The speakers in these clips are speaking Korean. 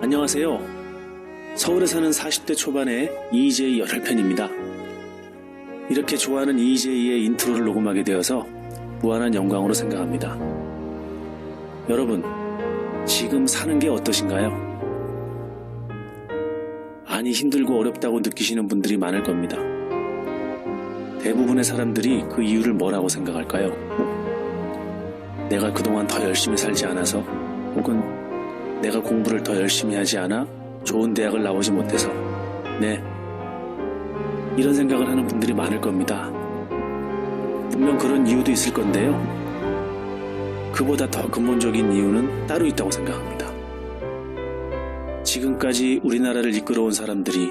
안녕하세요. 서울에 사는 40대 초반의 EJ 8편입니다. 이렇게 좋아하는 EJ의 인트로를 녹음하게 되어서 무한한 영광으로 생각합니다. 여러분, 지금 사는 게 어떠신가요? 많이 힘들고 어렵다고 느끼시는 분들이 많을 겁니다. 대부분의 사람들이 그 이유를 뭐라고 생각할까요? 내가 그동안 더 열심히 살지 않아서, 혹은 내가 공부를 더 열심히 하지 않아 좋은 대학을 나오지 못해서, 이런 생각을 하는 분들이 많을 겁니다. 분명 그런 이유도 있을 건데요. 그보다 더 근본적인 이유는 따로 있다고 생각합니다. 지금까지 우리나라를 이끌어온 사람들이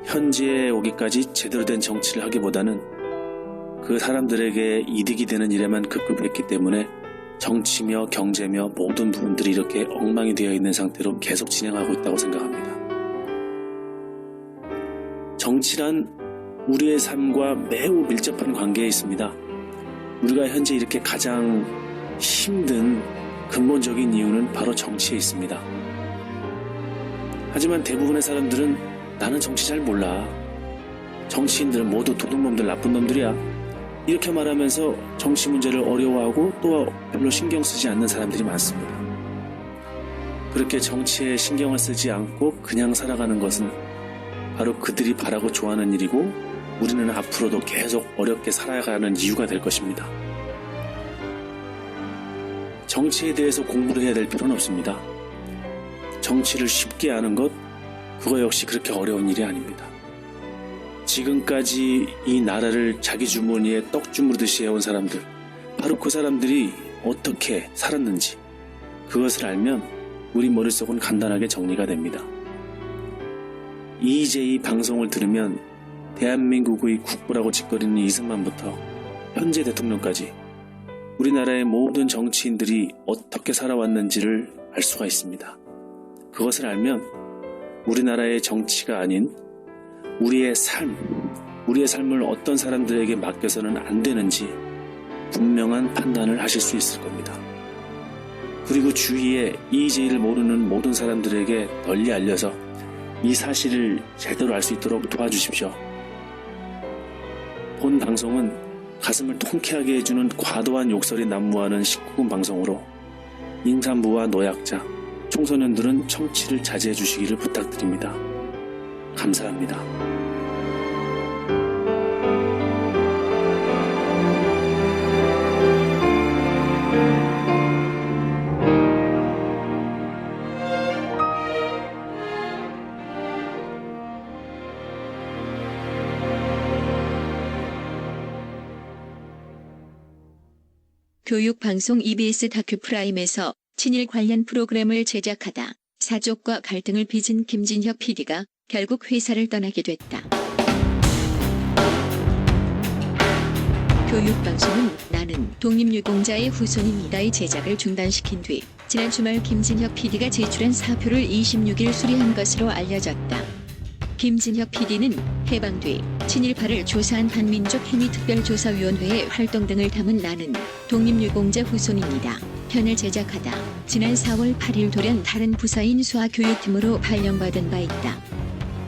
현재에 오기까지 제대로 된 정치를 하기보다는 그 사람들에게 이득이 되는 일에만 급급했기 때문에 정치며 경제며 모든 부분들이 이렇게 엉망이 되어 있는 상태로 계속 진행하고 있다고 생각합니다. 정치란 우리의 삶과 매우 밀접한 관계에 있습니다. 우리가 현재 이렇게 가장 힘든 근본적인 이유는 바로 정치에 있습니다. 하지만 대부분의 사람들은 나는 정치 잘 몰라. 정치인들은 모두 도둑놈들, 나쁜 놈들이야. 이렇게 말하면서 정치 문제를 어려워하고 또 별로 신경 쓰지 않는 사람들이 많습니다. 그렇게 정치에 신경을 쓰지 않고 그냥 살아가는 것은 바로 그들이 바라고 좋아하는 일이고 우리는 앞으로도 계속 어렵게 살아가는 이유가 될 것입니다. 정치에 대해서 공부를 해야 될 필요는 없습니다. 정치를 쉽게 아는 것, 그거 역시 그렇게 어려운 일이 아닙니다. 지금까지 이 나라를 자기 주머니에 떡 주무르듯이 해온 사람들, 바로 그 사람들이 어떻게 살았는지 그것을 알면 우리 머릿속은 간단하게 정리가 됩니다. EJ 방송을 들으면 대한민국의 국부라고 짓거리는 이승만부터 현재 대통령까지 우리나라의 모든 정치인들이 어떻게 살아왔는지를 알 수가 있습니다. 그것을 알면 우리나라의 정치가 아닌 우리의 삶을 어떤 사람들에게 맡겨서는 안 되는지 분명한 판단을 하실 수 있을 겁니다. 그리고 주위에 EJ를 모르는 모든 사람들에게 널리 알려서 이 사실을 제대로 알 수 있도록 도와주십시오. 본 방송은 가슴을 통쾌하게 해주는 과도한 욕설이 난무하는 19금 방송으로 임산부와 노약자, 청소년들은 청취를 자제해 주시기를 부탁드립니다. 감사합니다. 교육방송 EBS 다큐프라임에서 친일 관련 프로그램을 제작하다 사족과 갈등을 빚은 김진혁 PD가 결국 회사를 떠나게 됐다. 교육방송은 나는 독립유공자의 후손입니다의 제작을 중단시킨 뒤 지난 주말 김진혁 PD가 제출한 사표를 26일 수리한 것으로 알려졌다. 김진혁 PD는 해방 뒤 친일파를 조사한 반민족행위특별조사위원회의 활동 등을 담은 나는 독립유공자 후손입니다 편을 제작하다 지난 4월 8일 돌연 다른 부서인 수화교육팀으로 발령받은 바 있다.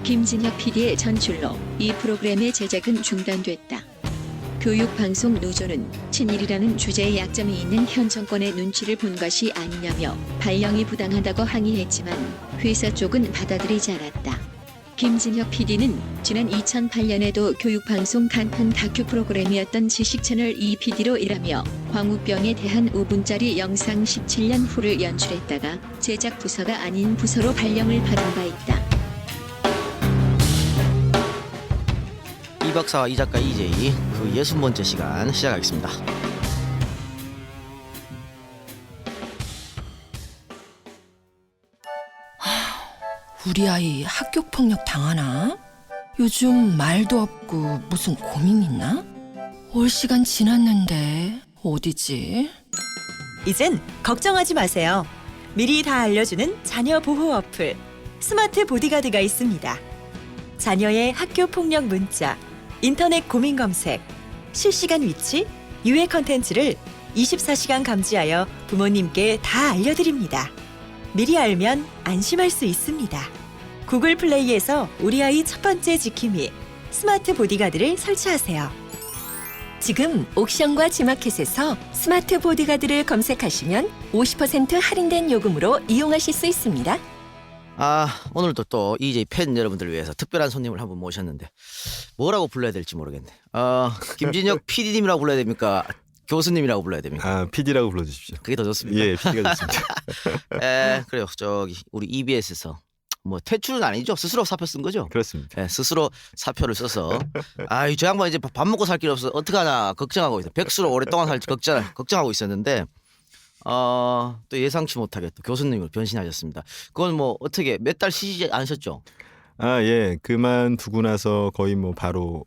김진혁 PD의 전출로 이 프로그램의 제작은 중단됐다. 교육방송 노조는 친일이라는 주제에 약점이 있는 현 정권의 눈치를 본 것이 아니냐며 발령이 부당하다고 항의했지만 회사 쪽은 받아들이지 않았다. 김진혁 PD는 지난 2008년에도 교육방송 간판 다큐 프로그램이었던 지식채널 EPD로 일하며 광우병에 대한 5분짜리 영상 17년 후를 연출했다가 제작 부서가 아닌 부서로 발령을 받은 바 있다. 이 박사와 이 작가 EJ 그 60번째 시간 시작하겠습니다. 우리 아이 학교폭력 당하나? 요즘 말도 없고 무슨 고민 있나? 올 시간 지났는데 어디지? 이젠 걱정하지 마세요. 미리 다 알려주는 자녀 보호 어플 스마트 보디가드가 있습니다. 자녀의 학교 폭력 문자, 인터넷 고민 검색, 실시간 위치, 유해 컨텐츠를 24시간 감지하여 부모님께 다 알려드립니다. 미리 알면 안심할 수 있습니다. 구글 플레이에서 우리 아이 첫 번째 지킴이 스마트 보디가드를 설치하세요. 지금 옥션과 지마켓에서 스마트 보디가드를 검색하시면 50% 할인된 요금으로 이용하실 수 있습니다. 오늘도 또 EJ 팬 여러분들을 위해서 특별한 손님을 한분 모셨는데 뭐라고 불러야 될지 모르겠네. 김진혁 PD님이라고 불러야 됩니까? 교수님이라고 불러야 됩니까? PD라고 불러주십시오. 그게 더 좋습니다. 예, PD가 좋습니다. 그래요. 저기 우리 EBS에서 뭐 퇴출은 아니죠. 스스로 사표 쓴 거죠. 그렇습니다. 스스로 사표를 써서 저 양반 이제 밥 먹고 살 길 없어 어떡하나 걱정하고 있어. 백수로 오랫동안 살지 걱정하고 있었는데 또 예상치 못하게 또 교수님으로 변신하셨습니다. 그건 뭐 어떻게 몇 달 쉬지 않으셨죠? 예, 그만두고 나서 거의 뭐 바로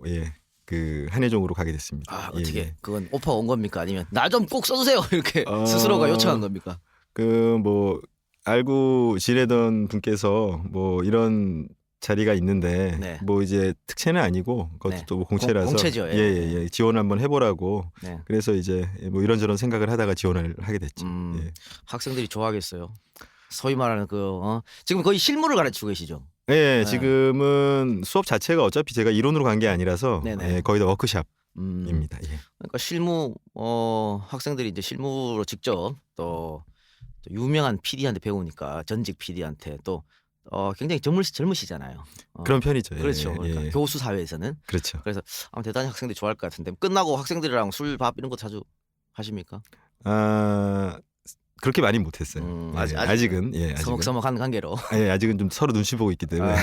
그 한예종으로 가게 됐습니다. 어떻게 예. 그건 오퍼가 온 겁니까? 아니면 나 좀 꼭 써주세요 이렇게 스스로가 요청한 겁니까? 그 뭐 알고 지내던 분께서 뭐 이런 자리가 있는데 네. 뭐 이제 특채는 아니고 그것도 네. 또 뭐 공채라서 공채죠. 예, 지원 한번 해보라고. 네. 그래서 이제 뭐 이런저런 생각을 하다가 지원을 하게 됐죠. 예. 학생들이 좋아하겠어요. 소위 말하는 지금 거의 실무를 가르치고 계시죠? 네, 지금은 수업 자체가 어차피 제가 이론으로 간 게 아니라서 네네. 거의 다 워크샵입니다. 예. 그러니까 실무 학생들이 이제 실무로 직접 또 유명한 PD한테 배우니까 전직 PD한테 또 굉장히 젊으시잖아요. 그런 편이죠. 예, 그렇죠. 그러니까 예. 교수 사회에서는 그렇죠. 그래서 아마 대단히 학생들이 좋아할 것 같은데 끝나고 학생들이랑 술, 밥 이런 거 자주 하십니까? 그렇게 많이 못했어요. 아직은 아직은. 서먹서먹한 관계로. 아직은 좀 서로 눈치 보고 있기 때문에.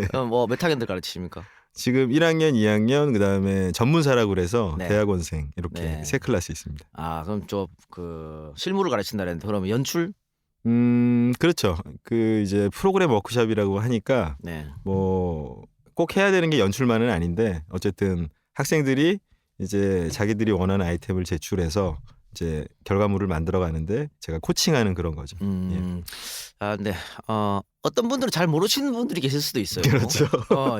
그럼 뭐 몇 학년들 가르치십니까? 지금 1학년, 2학년 그다음에 전문사라고 그래서 네. 대학원생 이렇게 네. 세 클래스 있습니다. 그럼 실무를 가르친다 그랬는데 그러면 연출? 그렇죠. 그 이제 프로그램 워크숍이라고 하니까 네. 뭐 꼭 해야 되는 게 연출만은 아닌데 어쨌든 학생들이 이제 자기들이 원하는 아이템을 제출해서 이제 결과물을 만들어 가는데 제가 코칭하는 그런 거죠. 네. 어떤 분들은 잘 모르시는 분들이 계실 수도 있어요. 그렇죠.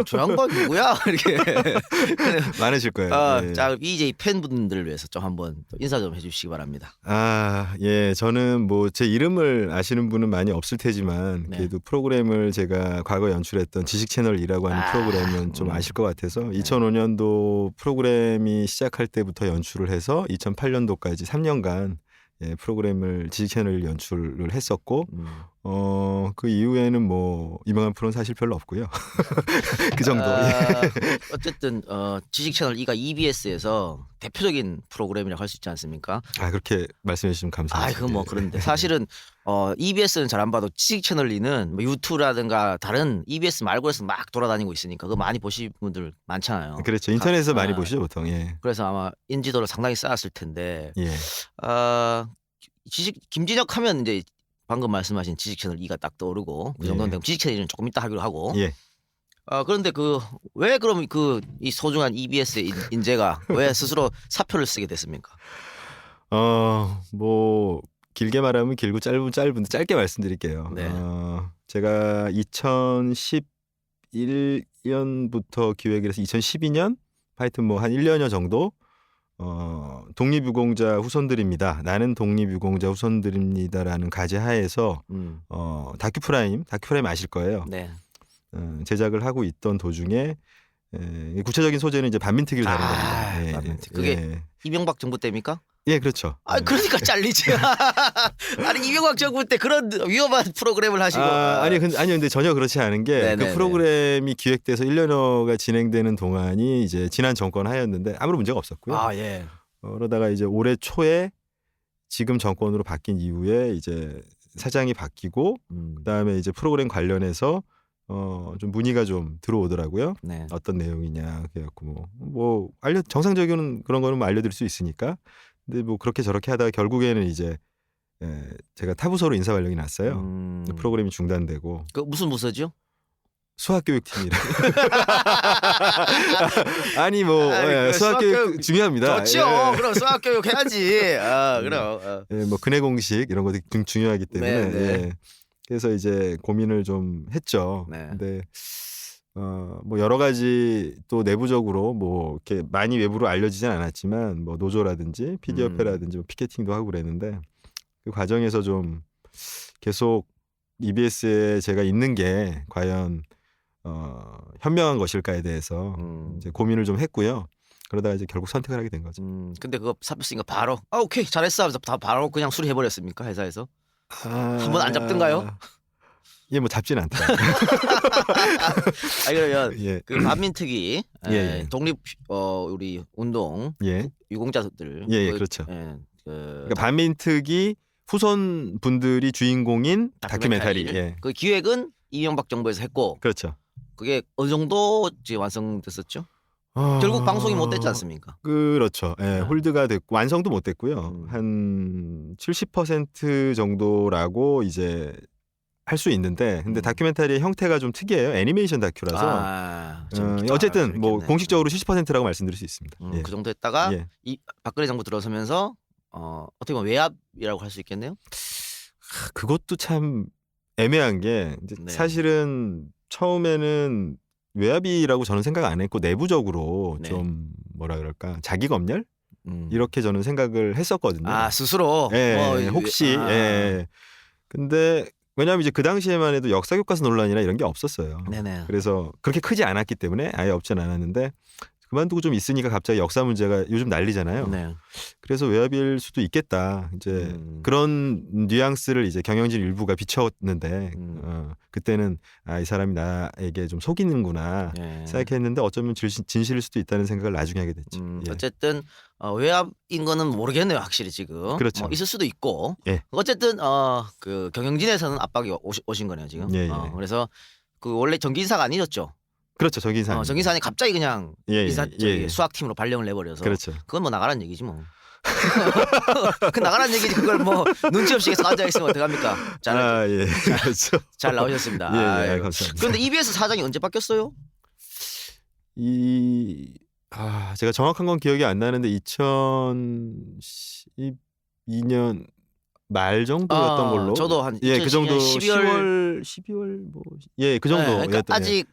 저 양반 누구야? 이렇게 많으실 거예요. 예. 자, EJ 팬분들을 위해서 좀 한번 인사 좀 해주시기 바랍니다. 예, 저는 뭐 제 이름을 아시는 분은 많이 없을 테지만 네. 그래도 프로그램을 제가 과거 연출했던 지식 채널이라고 하는 프로그램은 좀 아실 것 같아서 2005년도 프로그램이 시작할 때부터 연출을 해서 2008년도까지 3년간 프로그램을 지식 채널 연출을 했었고 그 이후에는 뭐 유명한 프로는 사실 별로 없고요. 그 정도. 어쨌든 지식 채널 E가 EBS에서 대표적인 프로그램이라고 할 수 있지 않습니까? 그렇게 말씀해 주시면 감사합니다. 그건 뭐 그런데 사실은 EBS는 잘 안 봐도 지식 채널 E는 뭐 유튜브라든가 다른 EBS 말고 해서 막 돌아다니고 있으니까 그거 많이 보시는 분들 많잖아요. 그렇죠. 인터넷에서 많이 보시죠 보통. 예. 그래서 아마 인지도를 상당히 쌓았을 텐데. 예. 김진혁 하면 이제 방금 말씀하신 지식 채널 E가 딱 떠오르고 그 정도는 되면 지식 채널은 조금 이따 하기로 하고. 예. 그런데 왜 그럼 이 소중한 EBS의 인재가 왜 스스로 사표를 쓰게 됐습니까? 뭐 길게 말하면 길고 짧은데 짧게 말씀드릴게요. 네. 제가 2011년부터 기획을 해서 2012년 하여튼 뭐 한 1년여 정도 독립유공자 후손들입니다. 나는 독립유공자 후손들입니다라는 가제 하에서 다큐프라임 아실 거예요. 네. 제작을 하고 있던 도중에 구체적인 소재는 이제 반민특위를 다룬 겁니다. 반민특위. 그게 이명박 정부 때입니까? 예, 그렇죠. 그러니까 잘리지. 아니 이명박 정부 때 그런 위험한 프로그램을 하시고. 근데 전혀 그렇지 않은 게 그 프로그램이 기획돼서 1년여가 진행되는 동안이 이제 지난 정권 하였는데 아무런 문제가 없었고요. 예. 그러다가 이제 올해 초에 지금 정권으로 바뀐 이후에 이제 사장이 바뀌고 그다음에 이제 프로그램 관련해서 좀 문의가 좀 들어오더라고요. 네. 어떤 내용이냐 그래갖고 뭐 정상적인 그런 거는 뭐 알려드릴 수 있으니까. 근데 뭐 그렇게 저렇게 하다가 결국에는 이제 제가 타부서로 인사 발령이 났어요. 프로그램이 중단되고. 그 무슨 부서죠? 수학교육팀이라. 아니 뭐 수학교육 중요합니다. 좋죠. 그럼 수학교육 해야지. 그럼. 뭐 근해 공식 이런 것도 중요하기 때문에. 네. 그래서 이제 고민을 좀 했죠. 네. 근데 뭐 여러 가지 또 내부적으로 뭐 이렇게 많이 외부로 알려지진 않았지만 뭐 노조라든지 PD협회라든지 뭐 피켓팅도 하고 그랬는데 그 과정에서 좀 계속 EBS에 제가 있는 게 과연 현명한 것일까에 대해서 이제 고민을 좀 했고요. 그러다가 이제 결국 선택을 하게 된 거죠. 근데 그거 사표 쓰니까 바로 오케이 잘했어 하면서 다 바로 그냥 수리해 버렸습니까 회사에서? 한번 안 잡던가요? 예, 뭐 잡지는 않더라고요. 그러면 예. 그 반민특위 예. 독립 우리 운동 예. 유공자들 예, 그렇죠. 그 그러니까 반민특위 후손 분들이 주인공인 다큐멘터리. 예. 그 기획은 이명박 정부에서 했고 그렇죠. 그게 어느 정도 이제 완성됐었죠? 결국 방송이 못 됐지 않습니까? 그렇죠. 예, 홀드가 됐고 완성도 못 됐고요. 한 70% 정도라고 이제 할 수 있는데 근데 다큐멘터리의 형태가 좀 특이해요. 애니메이션 다큐라서 어쨌든 뭐 공식적으로 70%라고 말씀드릴 수 있습니다. 예. 그 정도 했다가 예. 이 박근혜 정부 들어서면서 어떻게 보면 외압이라고 할 수 있겠네요. 그것도 참 애매한 게 이제 네. 사실은 처음에는 외압이라고 저는 생각 안 했고 내부적으로 네. 좀 뭐라 그럴까 자기 검열 이렇게 저는 생각을 했었거든요. 스스로 예, 혹시 예. 근데 왜냐하면 이제 그 당시에만 해도 역사 교과서 논란이나 이런 게 없었어요. 네네. 그래서 그렇게 크지 않았기 때문에 아예 없진 않았는데 그만두고 좀 있으니까 갑자기 역사 문제가 요즘 난리잖아요. 네. 그래서 외압일 수도 있겠다. 이제 그런 뉘앙스를 이제 경영진 일부가 비쳤는데 그때는 이 사람이 나에게 좀 속이는구나 네. 생각했는데 어쩌면 진실일 수도 있다는 생각을 나중에 하게 됐죠. 예. 어쨌든 외압인 거는 모르겠네요, 확실히 지금. 그렇죠. 뭐 있을 수도 있고. 예. 어쨌든 그 경영진에서는 압박이 오신 거네요, 지금. 예. 그래서 그 원래 정기인사가 아니었죠. 그렇죠. 정기인사. 정기인사는 갑자기 그냥 예. 수학팀으로 발령을 내버려서. 그렇죠. 그건 뭐 나가라는 얘기지 뭐. 그 나가라는 얘기지 그걸 뭐 눈치 없이 계속 앉아 있으면 어떡합니까? 예. 그렇죠. 잘 나오셨습니다. 예, 감사합니다. 그런데 EBS 사장이 언제 바뀌었어요? 제가 정확한 건 기억이 안 나는데 2012년 말 정도였던 걸로. 저도 한 그 정도 12월 뭐 그 정도였던. 그러니까 아직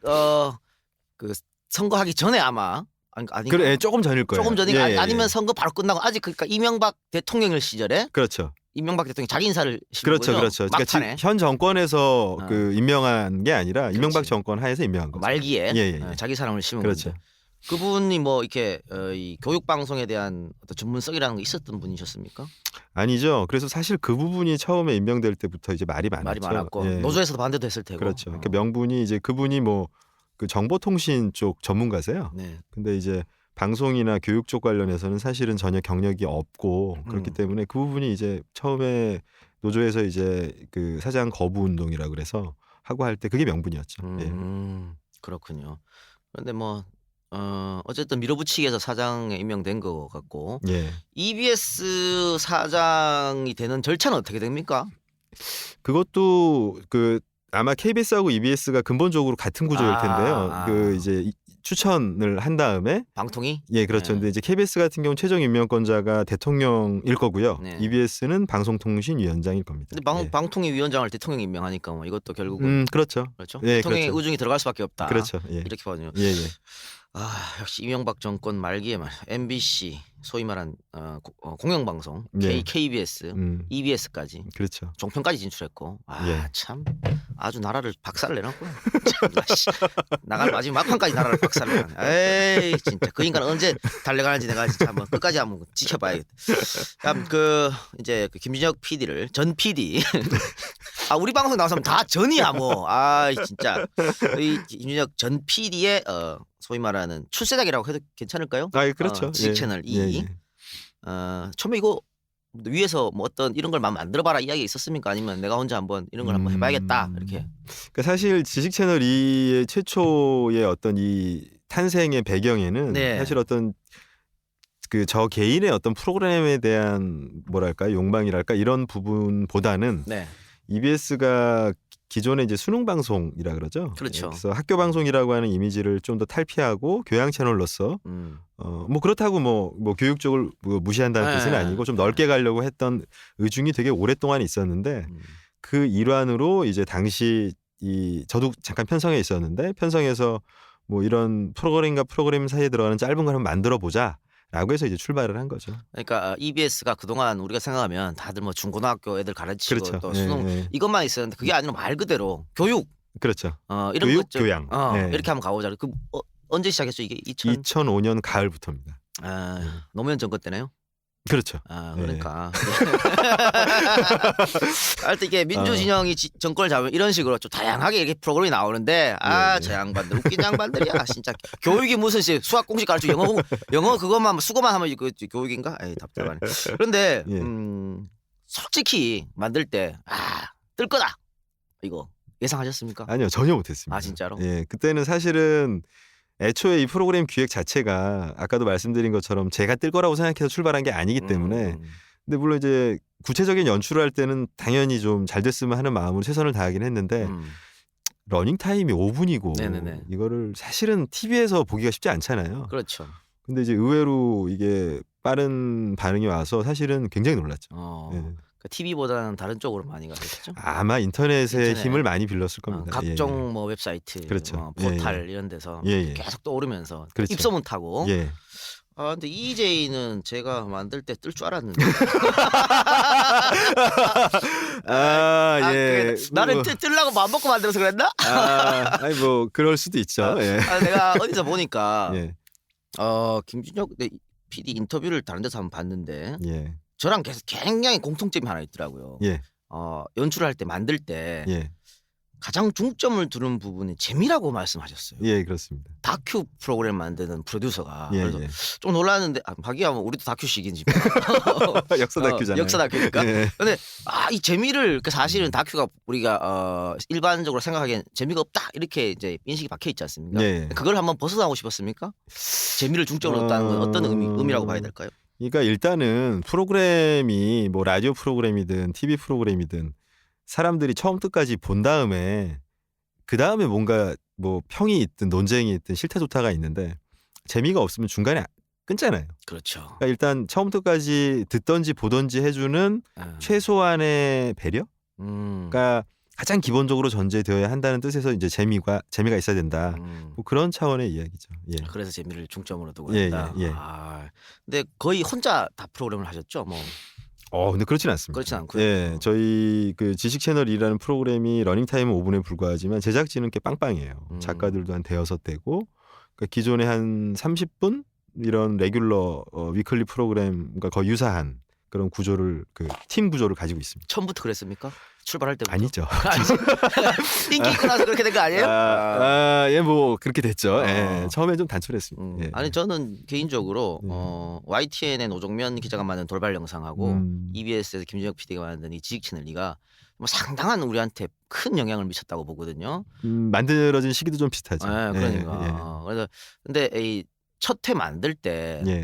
그 선거하기 전에 아마 아니 그래 조금 전일 거예요. 조금 전이 아니면 선거 바로 끝나고 아직 그러니까 이명박 대통령 시절에 그렇죠. 이명박 대통령 자기 인사를 시킨 거죠. 그렇죠. 막판에 그러니까 현 정권에서 그 임명한 게 아니라 그렇지. 이명박 정권 하에서 임명한 거죠. 말기에 예. 자기 사람을 심은 그렇죠. 건데 그분이 뭐 이렇게 이 교육 방송에 대한 어떤 전문성이라는 게 있었던 분이셨습니까? 아니죠. 그래서 사실 그 부분이 처음에 임명될 때부터 이제 말이 많았고 노조에서도 반대도 했을 테고. 그렇죠. 그러니까 명분이 이제 그분이 뭐 그 정보통신 쪽 전문가세요. 네. 근데 이제 방송이나 교육 쪽 관련해서는 사실은 전혀 경력이 없고 그렇기 때문에 그 부분이 이제 처음에 노조에서 이제 그 사장 거부 운동이라 그래서 하고 할 때 그게 명분이었죠. 그렇군요. 그런데 뭐 어쨌든 밀어붙이기에서 사장에 임명된 것 같고 예. EBS 사장이 되는 절차는 어떻게 됩니까? 그것도 그 아마 KBS하고 EBS가 근본적으로 같은 구조일 텐데요. 그 이제 추천을 한 다음에 방통위? 예, 그렇죠. 네. 근데 이제 KBS 같은 경우 최종 임명권자가 대통령일 거고요. 네. EBS는 방송통신위원장일 겁니다. 근데 방통위 위원장을 대통령이 임명하니까 뭐 이것도 결국은 그렇죠. 그렇죠. 예, 대통령의 그렇죠. 의중이 들어갈 수밖에 없다. 그렇죠. 예. 이렇게 봐요. 예. 역시 이명박 정권 말기에 MBC 소위 말한 공영방송 네. KBS, EBS까지 그렇죠. 종편까지 진출했고 예. 참 아주 나라를 박살을 내놨고 나갈 마지막 막판까지 나라를 박살을 내놨네. 에이 진짜 그 인간 언제 달려가는지 내가 진짜 한번 끝까지 한번 지켜봐야겠다. 그 이제 그 김준혁 PD를 전 PD 우리 방송 나와서면 다 전이야 뭐. 진짜 이 김준혁 전 PD의 소위 말하는 출세작이라고 해도 괜찮을까요? 그렇죠. 지식 채널 2. 처음에 이거 위에서 뭐 어떤 이런 걸 만들어봐라 이야기 있었습니까? 아니면 내가 혼자 한번 이런 걸 한번 해봐야겠다 이렇게. 그러니까 사실 지식 채널 2의 최초의 어떤 이 탄생의 배경에는 네. 사실 어떤 그 저 개인의 어떤 프로그램에 대한 뭐랄까 욕망이랄까 이런 부분보다는 네. EBS가 기존의 이제 수능 방송이라 그러죠. 그렇죠. 그래서 학교 방송이라고 하는 이미지를 좀 더 탈피하고 교양 채널로서 뭐 그렇다고 뭐 교육 쪽을 뭐 무시한다는 뜻은 아니고 좀 넓게 가려고 했던 의중이 되게 오랫동안 있었는데 그 일환으로 이제 당시 저도 잠깐 편성에 있었는데 편성에서 뭐 이런 프로그램과 프로그램 사이에 들어가는 짧은 걸 한번 만들어 보자. 라고 해서 이제 출발을 한 거죠. 그러니까 EBS가 그동안 우리가 생각하면 다들 뭐 중고등학교 애들 가르치고 그렇죠. 또 예, 수능 예. 이것만 있었는데 그게 아니라 말 그대로 교육 그렇죠. 이런 교육, 것 좀, 교양. 네. 이렇게 한번 가보자. 그 언제 시작했죠 이게? 2005년 가을부터입니다. 노무현 정권 때네요. 그렇죠. 그러니까 하여튼 이게 민주 진영이 정권을 잡으면 이런 식으로 좀 다양하게 이렇게 프로그램이 나오는데 저 양반들 웃긴 양반들이야 진짜. 교육이 무슨 수학 공식 가르치고 영어 그것만 수고만 하면 이거 교육인가? 에이 답답하네. 그런데 예. 솔직히 만들 때 뜰 거다 이거 예상하셨습니까? 아니요, 전혀 못했습니다. 진짜로? 예, 그때는 사실은 애초에 이 프로그램 기획 자체가 아까도 말씀드린 것처럼 제가 뜰 거라고 생각해서 출발한 게 아니기 때문에 근데 물론 이제 구체적인 연출을 할 때는 당연히 좀 잘 됐으면 하는 마음으로 최선을 다하긴 했는데 러닝 타임이 5분이고 네네네. 이거를 사실은 TV에서 보기가 쉽지 않잖아요. 그렇죠. 근데 이제 의외로 이게 빠른 반응이 와서 사실은 굉장히 놀랐죠. 예. TV보다는 다른 쪽으로 많이 가셨죠? 아마 인터넷의 인터넷. 힘을 많이 빌렸을 겁니다. 각종 뭐 웹사이트, 그렇죠. 포탈 이런 데서 계속 떠오르면서 그렇죠. 입소문 타고. 예. 근데 EJ는 제가 만들 때 뜰 줄 알았는데. 예. 나는 뜰라고 마음 먹고 만들어서 그랬나? 아니 뭐 그럴 수도 있죠. 예. 내가 어디서 보니까 예. 김준혁 PD 인터뷰를 다른 데서 한번 봤는데 예. 저랑 계속 굉장히 공통점이 하나 있더라고요. 예. 연출을 할 때 만들 때 예. 가장 중점을 두는 부분이 재미라고 말씀하셨어요. 예, 그렇습니다. 다큐 프로그램 만드는 프로듀서가. 예, 그래서 예. 좀 놀랐는데 하기야 뭐 우리도 다큐식인지 역사 다큐잖아요. 역사 다큐니까. 예. 근데 이 재미를 사실은 다큐가 우리가 일반적으로 생각하기엔 재미가 없다 이렇게 이제 인식이 박혀 있지 않습니까? 예. 그걸 한번 벗어나고 싶었습니까? 재미를 중점으로 뒀다는 건 어떤 의미라고 봐야 될까요? 그러니까 일단은 프로그램이 뭐 라디오 프로그램이든 TV 프로그램이든 사람들이 처음 끝까지 본 다음에 그 다음에 뭔가 뭐 평이 있든 논쟁이 있든 싫다 좋다가 있는데 재미가 없으면 중간에 끊잖아요. 그렇죠. 그러니까 일단 처음부터 끝까지 듣던지 보던지 해주는 최소한의 배려? 그러니까 가장 기본적으로 전제되어야 한다는 뜻에서 이제 재미가 있어야 된다. 뭐 그런 차원의 이야기죠. 예. 그래서 재미를 중점으로 두고 예, 있다. 예, 예. 근데 거의 혼자 다 프로그램을 하셨죠, 뭐. 근데 그렇진 않습니다. 그렇진 않고요. 예, 저희 그 지식 채널이라는 프로그램이 러닝 타임은 5분에 불과하지만 제작진은 꽤 빵빵해요. 작가들도 한 대여섯 대고 그러니까 기존에 한 30분 이런 레귤러 위클리 프로그램과 거의 유사한 그런 구조를 그 팀 구조를 가지고 있습니다. 처음부터 그랬습니까? 출발할 때부터? 아니죠. 인기 있고 나서 그렇게 된 거 아니에요? 예, 뭐 그렇게 됐죠. 예, 처음에 좀 단촐했습니다. 예. 아니 저는 개인적으로 YTN의 노종면 기자가 만든 돌발 영상하고 EBS에서 김준혁 PD가 만든 이 지식 채널 이가 뭐 상당한 우리한테 큰 영향을 미쳤다고 보거든요. 만들어진 시기도 좀 비슷하죠. 그러니까. 예. 그래서 근데 이 첫 회 만들 때 예.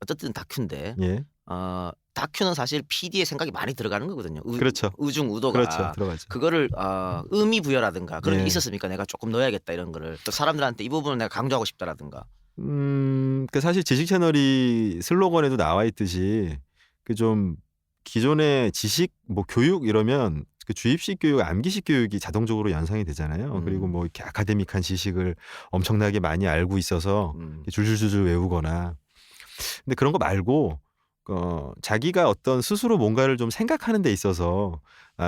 어쨌든 다큐인데 예. 다큐는 사실 PD의 생각이 많이 들어가는 거거든요. 그렇죠. 의중의도가. 그렇죠. 들어가죠. 그거를 의미 부여라든가 그런 게 예. 있었습니까? 내가 조금 넣어야겠다 이런 거를 또 사람들한테 이 부분을 내가 강조하고 싶다라든가. 그 사실 지식 채널이 슬로건에도 나와 있듯이 그 좀 기존의 지식 뭐 교육 이러면 그 주입식 교육, 암기식 교육이 자동적으로 연상이 되잖아요. 그리고 뭐 이렇게 아카데믹한 지식을 엄청나게 많이 알고 있어서 줄줄줄줄 외우거나. 근데 그런 거 말고 자기가 어떤 스스로 뭔가를 좀 생각하는 데 있어서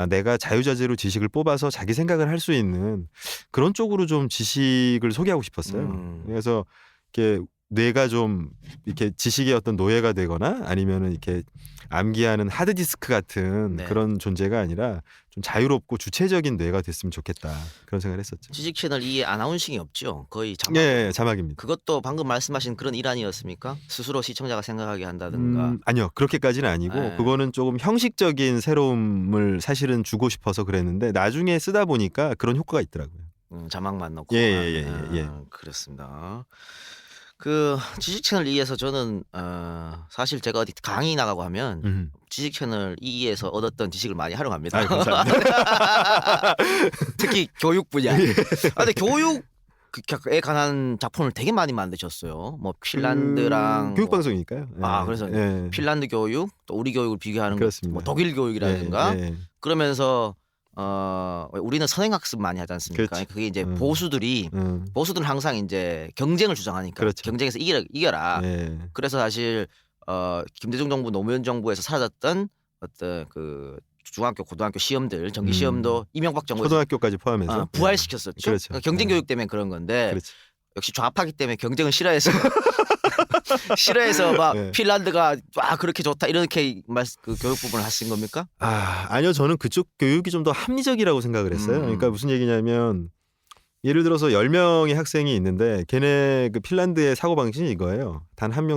내가 자유자재로 지식을 뽑아서 자기 생각을 할 수 있는 그런 쪽으로 좀 지식을 소개하고 싶었어요. 그래서 이렇게 뇌가 좀 이렇게 지식의 어떤 노예가 되거나 아니면은 이렇게 암기하는 하드디스크 같은 네. 그런 존재가 아니라 좀 자유롭고 주체적인 뇌가 됐으면 좋겠다 그런 생각을 했었죠. 지식 채널 2에 아나운싱이 없죠. 거의 자막. 예, 자막입니다. 그것도 방금 말씀하신 그런 일환이었습니까? 스스로 시청자가 생각하게 한다든가. 아니요, 그렇게까지는 아니고 네. 그거는 조금 형식적인 새로움을 사실은 주고 싶어서 그랬는데 나중에 쓰다 보니까 그런 효과가 있더라고요. 자막만 넣고. 예. 그렇습니다. 그 지식 채널 2에서 저는 사실 제가 어디 강의 나가고 하면 지식 채널 2에서 얻었던 지식을 많이 활용합니다. 감사합니다. 특히 교육 분야. 근데 교육에 관한 작품을 되게 많이 만드셨어요. 뭐 핀란드랑 교육 방송이니까요. 그래서 예. 핀란드 교육 또 우리 교육을 비교하는 것, 그렇습니다. 뭐 독일 교육이라든가 예. 그러면서 우리는 선행학습 많이 하지 않습니까? 그렇지. 그게 이제 보수들은 항상 이제 경쟁을 주장하니까 그렇죠. 경쟁에서 이겨라. 예. 그래서 사실 김대중 정부, 노무현 정부에서 사라졌던 어떤 그 중학교, 고등학교 시험들, 정기 시험도 이명박 정부에서 초등학교까지 포함해서 부활시켰었죠. 그렇죠. 그러니까 경쟁 교육 때문에 그런 건데 그렇지. 역시 좌파기 때문에 경쟁은 싫어해서 막 네. 핀란드가 그렇게 좋다 이렇게 그 교육 부분을 하신 겁니까? 아니요. 저는 그쪽 교육이 좀 더 합리적이라고 생각을 했어요. 그러니까 무슨 얘기냐면 예를 들어서 10명의 학생이 있는데 걔네 그 핀란드의 사고방식이 이거예요. 단 한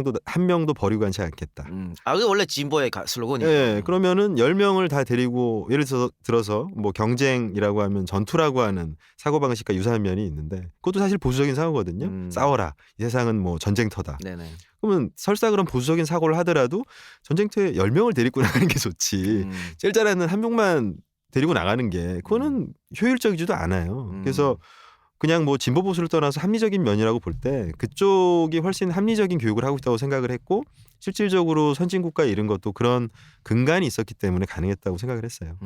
명도 버리고 가지 않겠다. 그게 원래 진보의 슬로건이에요. 예, 그러면은 10명을 다 데리고 예를 들어서 뭐 경쟁이라고 하면 전투라고 하는 사고방식과 유사한 면이 있는데 그것도 사실 보수적인 사고거든요. 싸워라. 이 세상은 뭐 전쟁터다. 네네. 그러면 설사 그런 보수적인 사고를 하더라도 전쟁터에 10명을 데리고 나가는 게 좋지. 제일 잘하는 한 명만 데리고 나가는 게 그거는 효율적이지도 않아요. 그래서 그냥 뭐 진보 보수를 떠나서 합리적인 면이라고 볼 때 그쪽이 훨씬 합리적인 교육을 하고 있다고 생각을 했고 실질적으로 선진국가에 이른 것도 그런 근간이 있었기 때문에 가능했다고 생각을 했어요.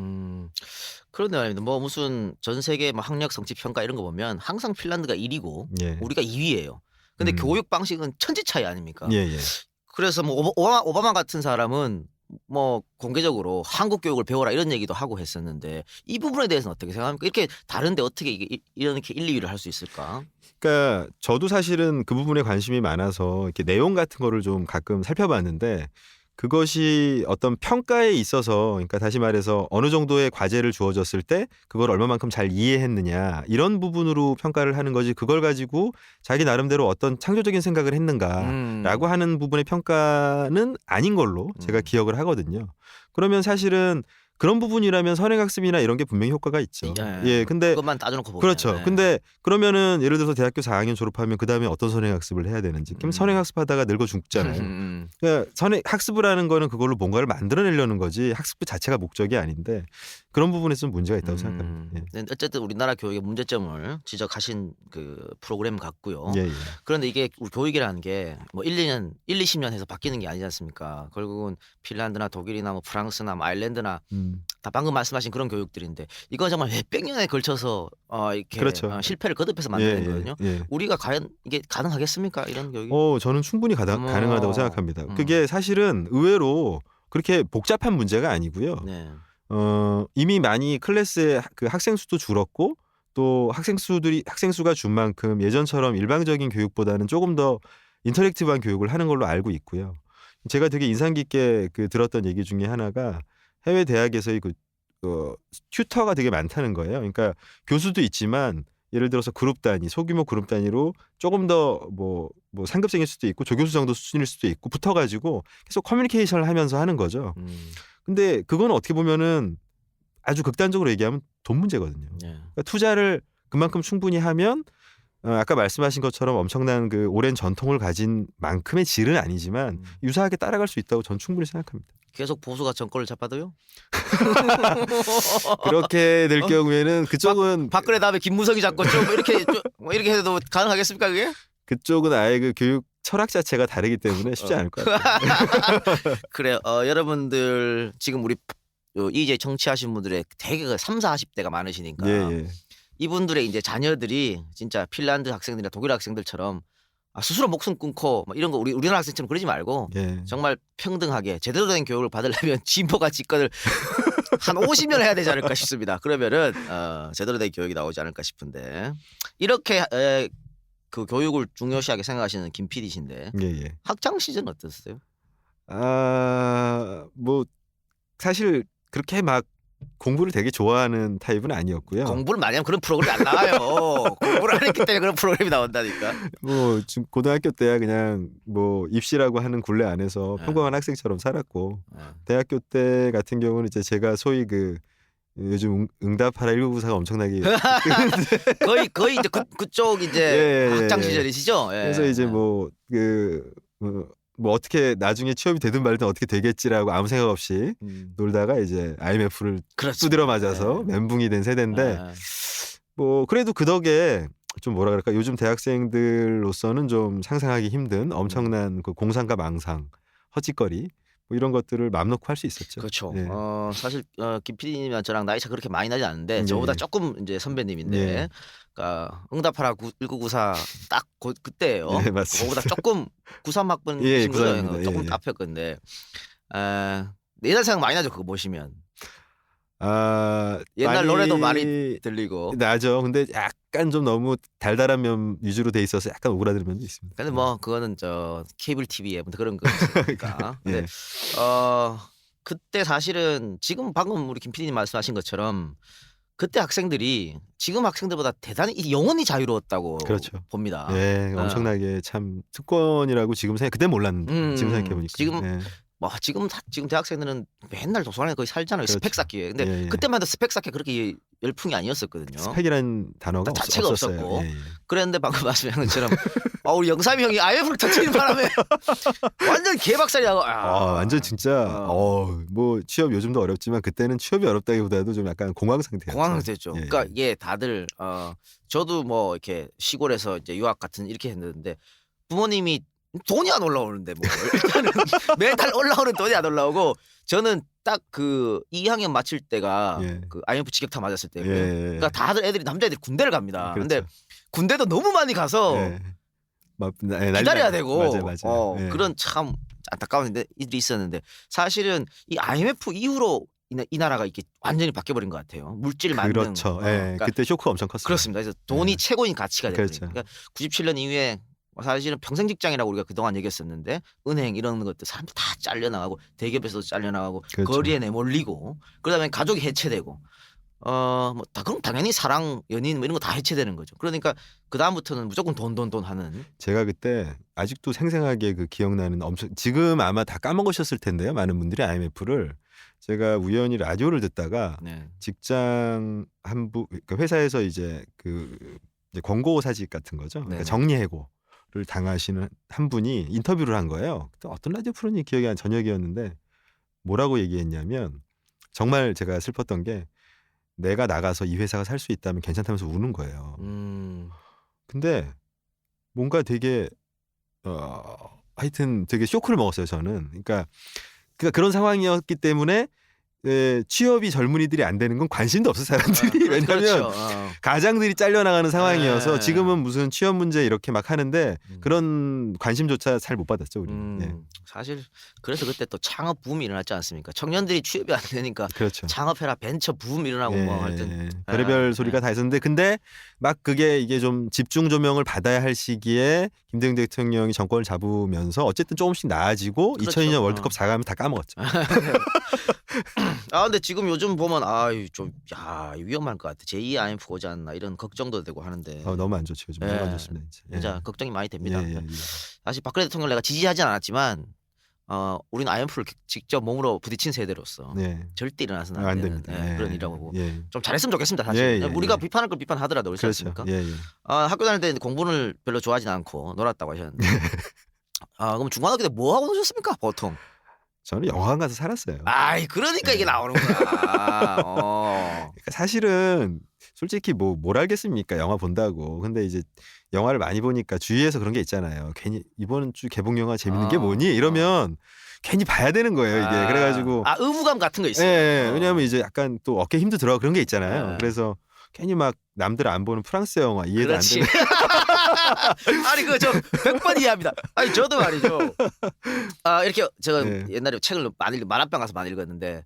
그런데 말입니다. 뭐 무슨 전 세계 뭐 학력 성취 평가 이런 거 보면 항상 핀란드가 1위고 예. 우리가 2위예요. 근데 교육 방식은 천지 차이 아닙니까? 예, 예. 그래서 뭐 오바마 같은 사람은 뭐 공개적으로 한국 교육을 배워라 이런 얘기도 하고 했었는데 이 부분에 대해서는 어떻게 생각합니까? 이렇게 다른데 어떻게 이렇게 1, 2위를 할 수 있을까? 그러니까 저도 사실은 그 부분에 관심이 많아서 이렇게 내용 같은 거를 좀 가끔 살펴봤는데 그것이 어떤 평가에 있어서 그러니까 다시 말해서 어느 정도의 과제를 주어졌을 때 그걸 얼마만큼 잘 이해했느냐 이런 부분으로 평가를 하는 거지 그걸 가지고 자기 나름대로 어떤 창조적인 생각을 했는가라고 하는 부분의 평가는 아닌 걸로 제가 기억을 하거든요. 그러면 사실은 그런 부분이라면 선행학습이나 이런 게 분명히 효과가 있죠. 예, 근데 그것만 따져놓고 보면 그렇죠. 근데 그러면은 예를 들어서 대학교 4학년 졸업하면 그 다음에 어떤 선행학습을 해야 되는지. 그럼 선행학습하다가 늙어 죽잖아요. 그러니까 선행학습을 하는 거는 그걸로 뭔가를 만들어내려는 거지 학습 자체가 목적이 아닌데 그런 부분에서 좀 문제가 있다고 생각합니다. 예. 어쨌든 우리나라 교육의 문제점을 지적하신 그 프로그램 같고요. 예, 예. 그런데 이게 우리 교육이라는 게 뭐 1, 20년 해서 바뀌는 게 아니지 않습니까? 결국은 핀란드나 독일이나 뭐 프랑스나 뭐 아일랜드나 다 방금 말씀하신 그런 교육들인데 이건 정말 몇백 년에 걸쳐서 이렇게 그렇죠. 실패를 거듭해서 만드는 예, 거거든요. 예. 우리가 과연 이게 가능하겠습니까? 이런 교육이? 저는 충분히 가능하다고 생각합니다. 그게 사실은 의외로 그렇게 복잡한 문제가 아니고요. 네. 이미 많이 클래스의 그 학생 수도 줄었고 또 학생 수가 준 만큼 예전처럼 일방적인 교육보다는 조금 더 인터랙티브한 교육을 하는 걸로 알고 있고요. 제가 되게 인상 깊게 들었던 얘기 중에 하나가 해외 대학에서의 튜터가 되게 많다는 거예요. 그러니까 교수도 있지만 예를 들어서 그룹 단위, 소규모 그룹 단위로 조금 더 뭐 상급생일 수도 있고 조교수 정도 수준일 수도 있고 붙어가지고 계속 커뮤니케이션을 하면서 하는 거죠. 근데 그건 어떻게 보면은 아주 극단적으로 얘기하면 돈 문제거든요. 그러니까 투자를 그만큼 충분히 하면 아까 말씀하신 것처럼 엄청난 그 오랜 전통을 가진 만큼의 질은 아니지만 유사하게 따라갈 수 있다고 전 충분히 생각합니다. 계속 보수가 정권을 잡아도요? 그렇게 될 경우에는 그쪽은 박근혜 다음에 김무성이 잡고 좀 이렇게 해도 가능하겠습니까 그게? 그쪽은 아예 그 교육 철학 자체가 다르기 때문에 쉽지 않을 것 같아요. 그래요. 여러분들 지금 우리 이제 정치하신 분들의 대개 3, 40대가 많으시니까 예. 이분들의 이제 자녀들이 진짜 핀란드 학생들이나 독일 학생들처럼 스스로 목숨 끊고 막 이런 거 우리나라 학생처럼 그러지 말고 예. 정말 평등하게 제대로 된 교육을 받으려면 진보가 집권을 한 50년 해야 되지 않을까 싶습니다. 그러면은 제대로 된 교육이 나오지 않을까 싶은데 이렇게 그 교육을 중요시하게 생각하시는 김 PD신데 예. 학창 시절은 어땠어요? 뭐 사실 그렇게 막 공부를 되게 좋아하는 타입은 아니었고요. 공부를 많이 하면 그런 프로그램이 안 나와요. 공부를 안 했기 때문에 그런 프로그램이 나온다니까. 뭐 지금 고등학교 때야 그냥 뭐 입시라고 하는 굴레 안에서 평범한 학생처럼 살았고 대학교 때 같은 경우는 이제 제가 소위 요즘 응답하라 1994가 엄청나게 거의 이제 그쪽 이제 학창 시절이시죠. 그래서 이제 뭐 어떻게 나중에 취업이 되든 말든 어떻게 되겠지라고 아무 생각 없이 놀다가 이제 IMF를 두드려 맞아서 멘붕이 된 세대인데 뭐 그래도 그 덕에 좀 뭐라 그럴까 요즘 대학생들로서는 좀 상상하기 힘든 엄청난 그 공상과 망상, 헛짓거리 뭐 이런 것들을 마음 놓고 할 수 있었죠. 그렇죠. 예. 사실 김 PD님이랑 저랑 나이 차 그렇게 많이 나지 않는데 예. 저보다 조금 이제 선배님인데 예. 그러니까 응답하라 1994 딱 그때예요. 네, 맞습니다. 그거보다 조금 93학번 예, 친구죠 93입니다. 조금 예, 예. 앞에 건데 옛날 생각 많이 나죠. 그거 보시면 옛날 노래도 많이 들리고. 나죠. 근데 약간 좀 너무 달달한 면 위주로 돼 있어서 약간 오그라드는 면도 있습니다. 근데 뭐 그거는 저 케이블 TV에 그런 거니까. 근데 예. 그때 사실은 지금 방금 우리 김 PD님 말씀하신 것처럼 그때 학생들이 지금 학생들보다 대단히 영혼이 자유로웠다고 그렇죠. 봅니다. 예, 엄청나게 참 특권이라고 지금 그때 몰랐는데 지금 생각해 보니까. 지금 예. 뭐 지금 대학생들은 맨날 도서관에 거의 살잖아요. 그렇죠. 스펙 쌓기 위해. 근데 예, 예. 그때만 해도 스펙 쌓기 그렇게 열풍이 아니었었거든요. 스펙이라는 단어가 자체가 없었어요. 없었고. 예, 예. 그랬는데 방금 말씀하신 것처럼 우리 영삼이 형이 IMF를 터뜨리는 바람에 완전 개박살이하고 완전 진짜 뭐 취업 요즘도 어렵지만 그때는 취업이 어렵다기보다도 좀 약간 공황 상태였죠. 공황 상태죠. 예. 그러니까 다들 저도 뭐 이렇게 시골에서 이제 유학 같은 이렇게 했는데 부모님이 돈이 안 올라오는데 뭐 일단은 매달 올라오는 돈이 안 올라오고 저는 딱 그 2학년 마칠 때가 예. 그 IMF 직격탄 맞았을 때고요. 예. 그러니까 다들 남자애들이 군대를 갑니다. 그렇죠. 근데 군대도 너무 많이 가서 예. 기다려야 되고 맞아요. 예. 그런 참 안타까운 일이 있었는데 사실은 이 IMF 이후로 이 나라가 이렇게 완전히 바뀌어버린 것 같아요. 물질 만능. 그렇죠. 예. 그러니까 그때 쇼크가 엄청 컸어요. 그렇습니다. 그래서 돈이 예. 최고인 가치가 되는 그렇죠. 그러니까 97년 이후에 사실은 평생 직장이라고 우리가 그동안 얘기했었는데 은행 이런 것들 사람들 다 잘려나가고 대기업에서도 잘려나가고 그렇죠. 거리에 내몰리고 그러다음에 가족이 해체되고 뭐 그럼 당연히 사랑 연인 뭐 이런 거 다 해체되는 거죠. 그러니까 그 다음부터는 무조건 돈 하는. 제가 그때 아직도 생생하게 그 기억나는 지금 아마 다 까먹으셨을 텐데요. 많은 분들이 IMF를 제가 우연히 라디오를 듣다가 네. 직장 그러니까 회사에서 이제 이제 권고 사직 같은 거죠. 그러니까 네네. 정리해고를 당하시는 한 분이 인터뷰를 한 거예요. 그때 어떤 라디오 프로니 기억이 안 저녁이었는데 뭐라고 얘기했냐면 정말 제가 슬펐던 게 내가 나가서 이 회사가 살 수 있다면 괜찮다면서 우는 거예요. 근데 뭔가 되게 하여튼 되게 쇼크를 먹었어요. 저는. 그러니까 그런 상황이었기 때문에 취업이 젊은이들이 안 되는 건 관심도 없어 사람들이. 왜냐하면 그렇죠. 가장들이 잘려나가는 상황이어서 네. 지금은 무슨 취업 문제 이렇게 막 하는데 그런 관심조차 잘 못 받았죠. 우리. 예. 사실 그래서 그때 또 창업 붐이 일어났지 않습니까? 청년들이 취업이 안 되니까 그렇죠. 창업해라 벤처 붐 일어나고 뭐 하여튼 별의별 소리가 다 있었는데 근데 막 이게 좀 집중 조명을 받아야 할 시기에 김대중 대통령이 정권을 잡으면서 어쨌든 조금씩 나아지고 그렇죠. 2002년 월드컵 4강하면 다 까먹었죠. 근데 지금 요즘 보면 좀 위험할 것 같아. 제2 IMF 오지 않나 이런 걱정도 되고 하는데 너무 안 좋죠. 요즘 너무 안 좋습니다. 진짜 걱정이 많이 됩니다. 예. 사실 박근혜 대통령 내가 지지하진 않았지만 우리는 IMF를 직접 몸으로 부딪힌 세대로서 절대 일어나서는 안 안 되는 됩니다. 그런 일이라고 보고 예. 좀 잘했으면 좋겠습니다. 사실 우리가 비판할 걸 비판하더라도 그렇지 그렇죠. 않습니까? 예. 학교 다닐 때 공부를 별로 좋아하진 않고 놀았다고 하셨는데 그럼 중고등학교 때 뭐 하고 노셨습니까 보통? 저는 영화관 가서 살았어요. 그러니까 이게 나오는구나. 그러니까 사실은 솔직히 뭘 알겠습니까? 영화 본다고. 근데 이제 영화를 많이 보니까 주위에서 그런 게 있잖아요. 괜히 이번 주 개봉 영화 재밌는 게 뭐니? 이러면 괜히 봐야 되는 거예요. 이게 그래가지고 의무감 같은 거 있어요. 예. 왜냐하면 이제 약간 또 어깨 힘도 들어가고 그런 게 있잖아요. 그래서 괜히 막 남들 안 보는 프랑스 영화 이해도 안 되는. 아니 그거 저 100번 이해합니다. 아니 저도 말이죠. 이렇게 제가 옛날에 책을 만화방 가서 많이 읽었는데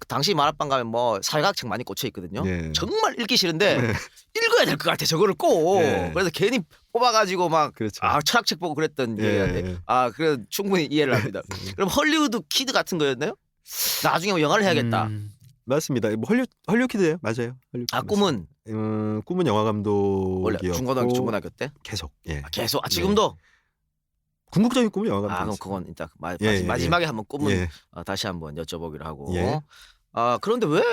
당시 만화방 가면 뭐 사회과학 많이 꽂혀 있거든요. 정말 읽기 싫은데 읽어야 될 것 같아. 저거를 꼭. 그래서 괜히 뽑아가지고 막 그렇죠. 철학책 보고 그랬던 얘기인데 그래 충분히 이해를 합니다. 그럼 헐리우드 키드 같은 거였나요? 나중에 뭐 영화를 해야겠다. 맞습니다. 뭐 헐리우드예요. 맞아요. 꿈은 꿈은 영화 감독이었고 원래 중고등학교 때 계속. 계속 지금도 궁극적인 꿈은 영화 감독. 그럼 그건 이따 마지막에 한번 꿈은 다시 한번 여쭤보기로 하고. 그런데 왜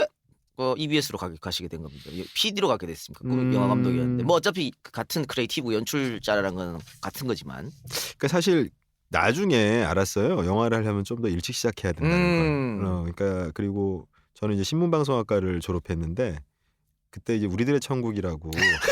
EBS로 가시게 된 겁니까? PD로 가게 됐습니까? 영화 감독이었는데 뭐 어차피 같은 크리에이티브 연출자라는 건 같은 거지만. 그러니까 사실 나중에 알았어요. 영화를 하려면 좀 더 일찍 시작해야 된다는 걸. 그러니까 그리고 저는 이제 신문방송학과를 졸업했는데 그때 이제 우리들의 천국이라고. 그러니까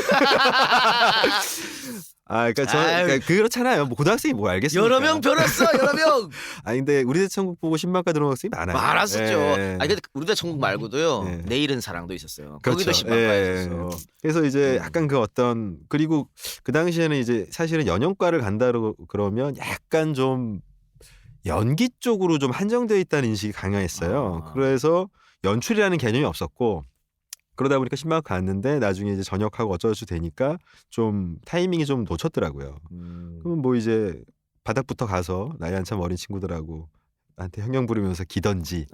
아유. 그러니까 그렇잖아요. 뭐 고등학생이 뭘 알겠습니까? 여러 명 변했어, 여러 명. 근데 우리들의 천국 보고 신방과 들어온 학생이 많아요. 많았었죠. 예. 근데 우리들 천국 말고도요. 예. 내일은 사랑도 있었어요. 그렇죠. 거기도 신방과였었어. 그래서 이제 약간 그 어떤 그리고 그 당시에는 이제 사실은 연영과를 간다고 그러면 약간 좀 연기 쪽으로 좀 한정되어 있다는 인식이 강했어요. 아. 그래서 연출이라는 개념이 없었고 그러다 보니까 신방과 갔는데 나중에 이제 전역하고 어쩌고저쩌고 되니까 좀 타이밍이 좀 놓쳤더라고요. 그러면 뭐 이제 바닥부터 가서 나이 한참 어린 친구들하고 나한테 형형 부르면서 기던지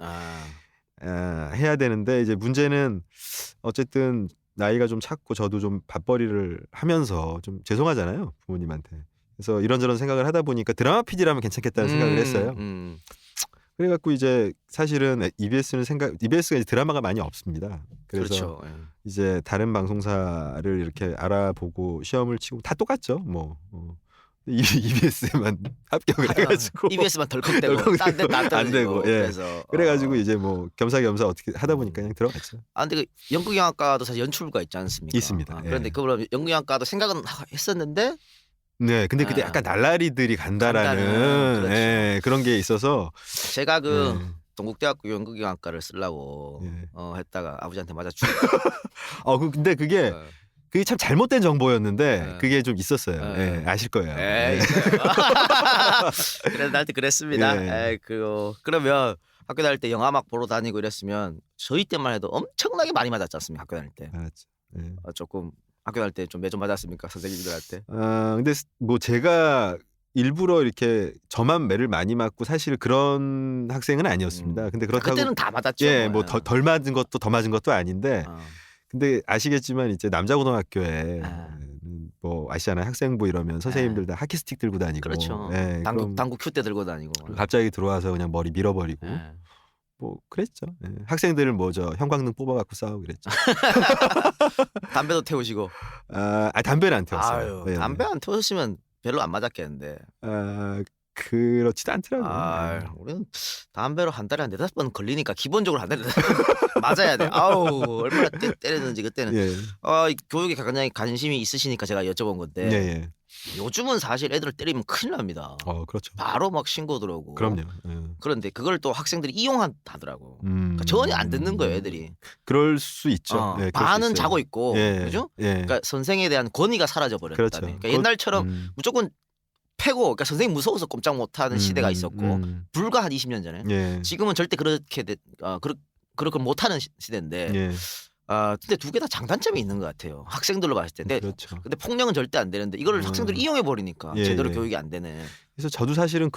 해야 되는데 이제 문제는 어쨌든 나이가 좀 찼고 저도 좀 밥벌이를 하면서 좀 죄송하잖아요 부모님한테. 그래서 이런저런 생각을 하다 보니까 드라마 PD라면 괜찮겠다는 생각을 했어요. 그래갖고 이제 사실은 EBS가 이제 드라마가 많이 없습니다. 그래서 그렇죠. 예. 이제 다른 방송사를 이렇게 알아보고 시험을 치고 다 똑같죠. 뭐 EBS에만 합격을 해가지고 EBS만 덜컥대고 덜컥대고 딴 데는 안 되고, 예. 그래서 그래가지고 이제 뭐 겸사겸사 어떻게 하다 보니까 그냥 들어갔죠. 근데 그 연극영화과도 사실 연출부가 있지 않습니까? 있습니다. 예. 그런데 그걸 연극영화과도 생각은 했었는데 네, 근데 그때 약간 날라리들이 간다라는 그렇죠. 예, 그런 게 있어서 제가 그 예. 동국대학교 연극영화과를 쓰려고 예. 했다가 아버지한테 맞아 죽. 근데 그게 참 잘못된 정보였는데 예. 그게 좀 있었어요. 예. 예, 아실 거예요. 에이, 예. 그래 나한테 그랬습니다. 예. 그러면 학교 다닐 때 영화 막 보러 다니고 이랬으면 저희 때만 해도 엄청나게 많이 맞았지 않습니까? 학교 다닐 때 알았죠. 예. 조금 학교 다닐 때 좀 매좀 맞았습니까? 선생님들한테? 근데 뭐 제가 일부러 이렇게 저만 매를 많이 맞고 사실 그런 학생은 아니었습니다. 근데 그렇다고 그때는 다 맞았죠. 예, 뭐 덜 맞은 것도 더 맞은 것도 아닌데 근데 아시겠지만 이제 남자 고등학교에 뭐 아시잖아요. 학생부 이러면 선생님들 다 하키스틱 들고 다니고 그렇죠. 예, 그럼 당구 큐대 들고 다니고. 갑자기 들어와서 그냥 머리 밀어버리고 예. 뭐 그랬죠. 예. 학생들을 뭐 저 형광등 뽑아갖고 싸우고 그랬죠. 담배도 태우시고. 담배는 안 태웠어요. 네, 담배 안 태우셨으면 별로 안 맞았겠는데. 그렇지도 않더라고요. 우리는 담배로 한 달에 한 4-5번 걸리니까 기본적으로 한 달에 맞아야 돼. 아우 얼마나 때리는지 그때는. 예. 이 교육에 굉장히 관심이 있으시니까 제가 여쭤본 건데. 예. 요즘은 사실 애들을 때리면 큰일 납니다. 그렇죠. 바로 막 신고 들어오고. 그럼요. 예. 그런데 그걸 또 학생들이 이용하더라고. 그러니까 전혀 안 듣는 거예요, 애들이. 그럴 수 있죠. 예, 그럴 수 반은 있어요. 자고 있고, 예. 그죠? 예. 그러니까 선생에 대한 권위가 사라져 버렸다는. 그렇죠. 그러니까 옛날처럼 무조건 패고, 그러니까 선생님 무서워서 꼼짝 못하는 시대가 있었고, 불과 한 20년 전에. 예. 지금은 절대 그렇게 그렇게 못하는 시대인데. 예. 근데 두 개 다 장단점이 있는 것 같아요. 학생들로 봤을 때. 그렇죠. 근데 폭력은 절대 안 되는데 이걸 학생들이 이용해 버리니까 예, 제대로 예. 교육이 안 되네. 그래서 저도 사실은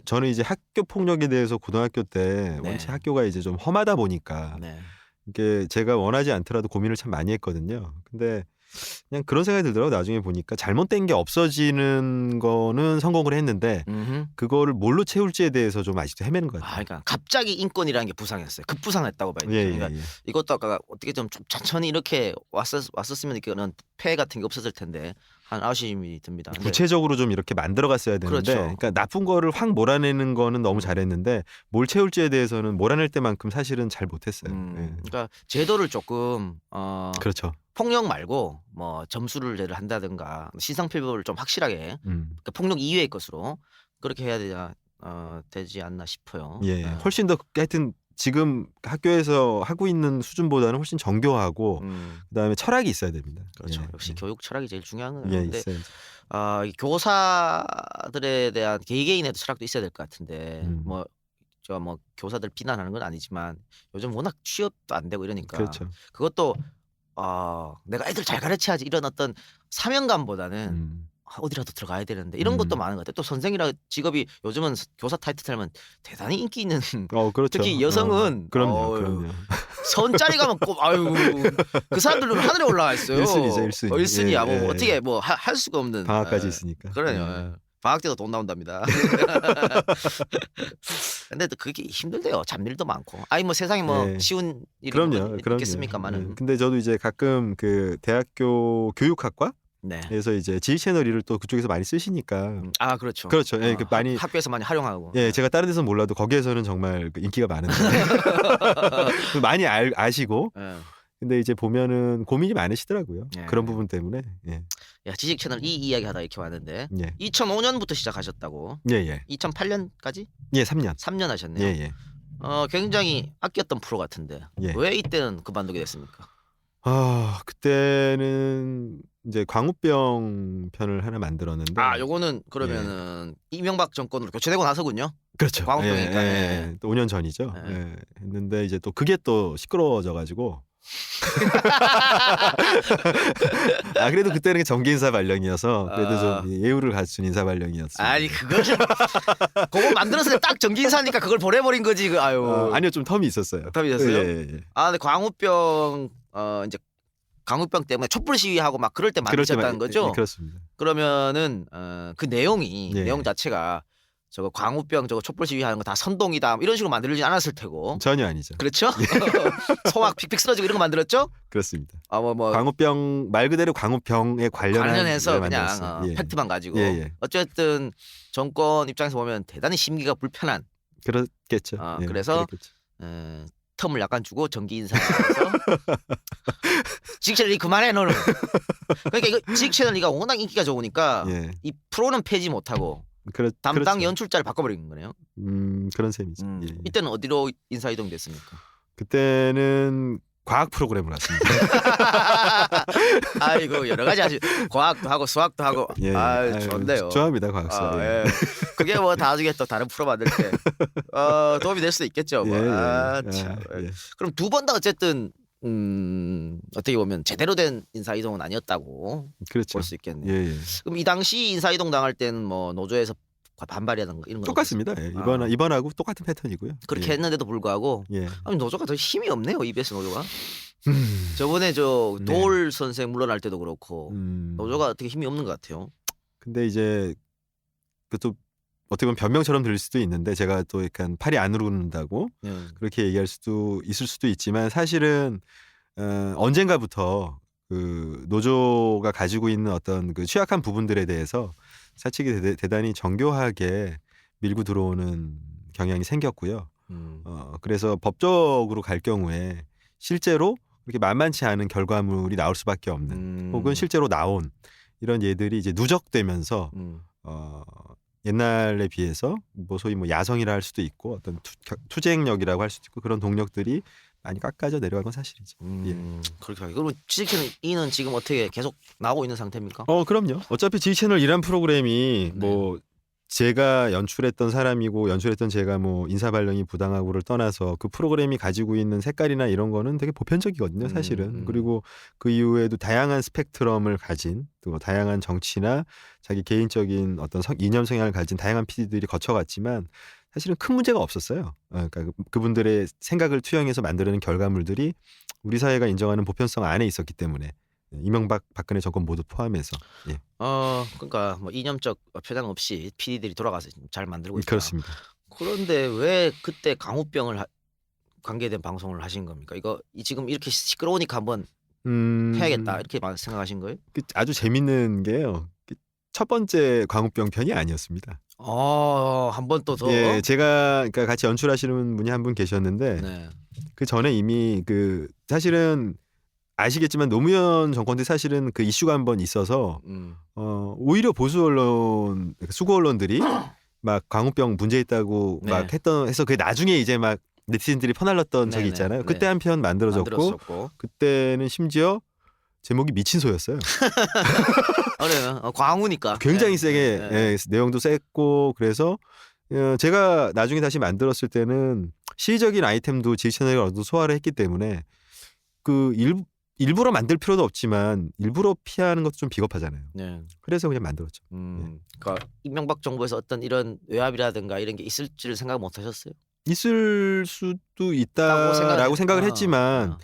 저는 이제 학교 폭력에 대해서 고등학교 때 네. 원체 학교가 이제 좀 험하다 보니까 네. 이게 제가 원하지 않더라도 고민을 참 많이 했거든요. 근데 그냥 그런 생각이 들더라고요. 나중에 보니까 잘못된 게 없어지는 거는 성공을 했는데 그거를 뭘로 채울지에 대해서 좀 아직도 헤매는 것 같아요. 그러니까 갑자기 인권이라는 게 부상했어요. 급부상했다고 봐야 돼요. 그러니까 이것도 아까 어떻게 좀 천천히 이렇게 왔었으면 이거는 폐해 같은 게 없었을 텐데 한 아쉬움이 듭니다. 근데 구체적으로 좀 이렇게 만들어갔어야 되는데, 그렇죠. 그러니까 나쁜 거를 확 몰아내는 거는 너무 잘했는데 뭘 채울지에 대해서는 몰아낼 때만큼 사실은 잘 못했어요. 예. 그러니까 제도를 조금 그렇죠. 폭력 말고 뭐 점수를 제를 한다든가 신상필벌을 좀 확실하게 그러니까 폭력 이외의 것으로 그렇게 해야 되지 않나 싶어요. 예, 훨씬 더 하여튼 지금 학교에서 하고 있는 수준보다는 훨씬 정교하고 그다음에 철학이 있어야 됩니다. 그렇죠. 예, 역시 예. 교육 철학이 제일 중요한 거예요. 예, 근데 있어요. 이 교사들에 대한 개개인의 철학도 있어야 될 것 같은데 제가 뭐 교사들 비난하는 건 아니지만 요즘 워낙 취업도 안 되고 이러니까 그렇죠. 그것도 내가 애들 잘 가르쳐야지 이런 어떤 사명감보다는 어디라도 들어가야 되는데 이런 것도 많은 것 같아요. 또 선생이라 직업이 요즘은 교사 타이틀 달면 대단히 인기 있는 그렇죠. 특히 여성은 그럼요. 선짜리 가면 꼭 그 사람들은 하늘에 올라가 있어요. 1순위죠, 1순위. 1순위야. 예, 예. 어떻게 뭐 할 수가 없는 방학까지 있으니까. 그래요. 방학 때도 돈 나온답니다. 근데 또 그게 힘들대요. 잡일도 많고. 뭐 세상에 뭐 예. 쉬운 일이 그럼요. 있겠습니까만은. 예. 근데 저도 이제 가끔 그 대학교 교육학과 네. 에서 이제 지식 채널1을 또 그쪽에서 많이 쓰시니까 그렇죠. 그렇죠. 예, 많이 학교에서 많이 활용하고. 예, 제가 다른 데서는 몰라도 거기에서는 정말 그 인기가 많은데 많이 아시고 예. 근데 이제 보면은 고민이 많으시더라고요. 예. 그런 부분 때문에. 예. 야, 지식 채널 이 이야기하다 이렇게 왔는데 예. 2005년부터 시작하셨다고. 예, 예. 2008년까지 예, 3년. 3년 하셨네요. 예, 예. 굉장히 아꼈던 프로 같은데 예. 왜 이때는 그만두게 됐습니까? 그때는 이제 광우병 편을 하나 만들었는데. 요거는 그러면은 이명박 정권으로 교체되고 나서군요. 그렇죠. 광우병이니까. 예, 예. 예. 또 5년 전이죠. 예. 예. 했는데 이제 또 그게 또 시끄러워져 가지고 그래도 그때는 정기 인사 발령이어서 그래도 좀 예우를 갖춘 인사 발령이었어요. 아니 그걸 그거 만들었을 때 딱 정기 인사니까 그걸 보내버린 거지. 아니요, 좀 텀이 있었어요. 텀이 있었어요? 예. 근데 광우병 이제 광우병 때문에 촛불 시위하고 막 그럴 때 만드셨다는 거죠? 예, 그렇습니다. 그러면은 그 내용이 예. 내용 자체가 저거 광우병 저거 촛불 시위하는 거 다 선동이다 이런 식으로 만들지 않았을 테고. 전혀 아니죠. 그렇죠? 소막 픽픽 쓰러지고 이런 거 만들었죠? 그렇습니다. 뭐 광우병 말 그대로 광우병에 관련해서 그냥 만들었어요. 예. 팩트만 가지고. 예. 어쨌든 정권 입장에서 보면 대단히 심기가 불편한. 그렇겠죠. 예, 그래서 그렇겠죠. 텀을 약간 주고 정기 인사하면서 지식 채널이 그만해 너는. 그러니까 이거 지식 채널이가 워낙 인기가 좋으니까 예. 이 프로는 폐지 못하고 담당 그렇죠. 연출자를 바꿔버린 거네요. 그런 셈이죠. 예. 이때는 어디로 인사 이동 됐습니까? 그때는 과학 프로그램을 왔습니다. 아이고 여러 가지 하시 과학도 하고 수학도 하고. 예. 좋은데요. 좋아합니다, 과학사. 예. 그게 뭐 나중에 또 다른 프로 만들 때 도움이 될 수도 있겠죠. 뭐. 참. 예. 그럼 두 번 다 어쨌든 어떻게 보면 제대로 된 인사 이동은 아니었다고 그렇죠. 볼 수 있겠네요. 예. 그럼 이 당시 인사 이동 당할 때는 뭐 노조에서 반발이라든가 이런 건 똑같습니다. 예. 이번하고 똑같은 패턴이고요. 그렇게 예. 했는데도 불구하고 예. 아니 노조가 더 힘이 없네요. EBS 노조가. 저번에 저 네. 도올 선생 물러날 때도 그렇고 음. 노조가 어떻게 힘이 없는 것 같아요. 근데 이제 그또 어떻게 보면 변명처럼 들릴 수도 있는데 제가 또 약간 팔이 안 오른다고 그렇게 얘기할 수도 있을 수도 있지만 사실은 언젠가부터 그 노조가 가지고 있는 어떤 그 취약한 부분들에 대해서 사측이 대단히 정교하게 밀고 들어오는 경향이 생겼고요. 그래서 법적으로 갈 경우에 실제로 그렇게 만만치 않은 결과물이 나올 수밖에 없는 혹은 실제로 나온 이런 예들이 이제 누적되면서 옛날에 비해서 뭐 소위 뭐 야성이라 할 수도 있고 어떤 투쟁력이라고 할 수도 있고 그런 동력들이 많이 깎아져 내려간 건 사실이죠. 예. 그렇게 하죠. 그러면 지식 채널 E는 지금 어떻게 계속 나오고 있는 상태입니까? 그럼요. 어차피 지식 채널 이란 프로그램이 뭐 제가 연출했던 사람이고 연출했던 제가 뭐 인사 발령이 부당하고를 떠나서 그 프로그램이 가지고 있는 색깔이나 이런 거는 되게 보편적이거든요, 사실은. 그리고 그 이후에도 다양한 스펙트럼을 가진 또 다양한 정치나 자기 개인적인 어떤 이념 성향을 가진 다양한 PD들이 거쳐갔지만 사실은 큰 문제가 없었어요. 그러니까 그분들의 생각을 투영해서 만들어낸 결과물들이 우리 사회가 인정하는 보편성 안에 있었기 때문에 이명박 박근혜 정권 모두 포함해서 예. 그러니까 뭐 이념적 표장 없이 PD들이 돌아가서 잘 만들고 있다. 그렇습니다. 그런데 왜 그때 광우병을 관계된 방송을 하신 겁니까? 이거 지금 이렇게 시끄러우니까 한번 해야겠다 이렇게 생각하신 거예요? 아주 재밌는 게요. 첫 번째 광우병 편이 아니었습니다. 한 번 또 더. 예, 제가 그러니까 같이 연출하시는 분이 한 분 계셨는데 네. 그 전에 이미 그 사실은 아시겠지만 노무현 정권 때 사실은 그 이슈가 한번 있어서 오히려 보수 언론, 수구 언론들이 막 광우병 문제 있다고 네. 막 해서 그게 나중에 이제 막 네티즌들이 퍼날렸던 적이 있잖아요. 그때 네. 한 편 만들어졌고 그때는 심지어 제목이 미친 소였어요. 그래요. 광우니까. 굉장히 세게 예, 내용도 셌고 그래서 제가 나중에 다시 만들었을 때는 시의적인 아이템도 지식채널이 어느 정도 소화를 했기 때문에 그 일부러 만들 필요도 없지만 일부러 피하는 것도 좀 비겁하잖아요. 네. 그래서 그냥 만들었죠. 그러니까 이명박 정부에서 어떤 이런 외압이라든가 이런 게 있을 줄 생각 못 하셨어요? 있을 수도 있다라고 생각을 했지만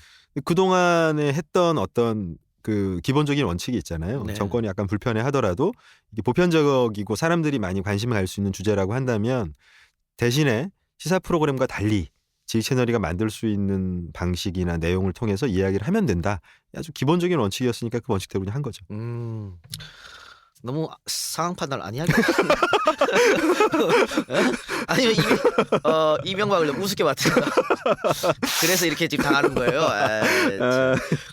그동안에 했던 어떤 그 기본적인 원칙이 있잖아요. 네. 정권이 약간 불편해 하더라도 이게 보편적이고 사람들이 많이 관심을 갈 수 있는 주제라고 한다면 대신에 시사 프로그램과 달리 지식 채널이가 만들 수 있는 방식이나 내용을 통해서 이야기를 하면 된다. 아주 기본적인 원칙이었으니까 그 원칙대로 그냥 한 거죠. 너무 상황 판단을 안 해야겠다. 아니면 이명박을 너무 우습게 봤다. 그래서 이렇게 지금 당하는 거예요.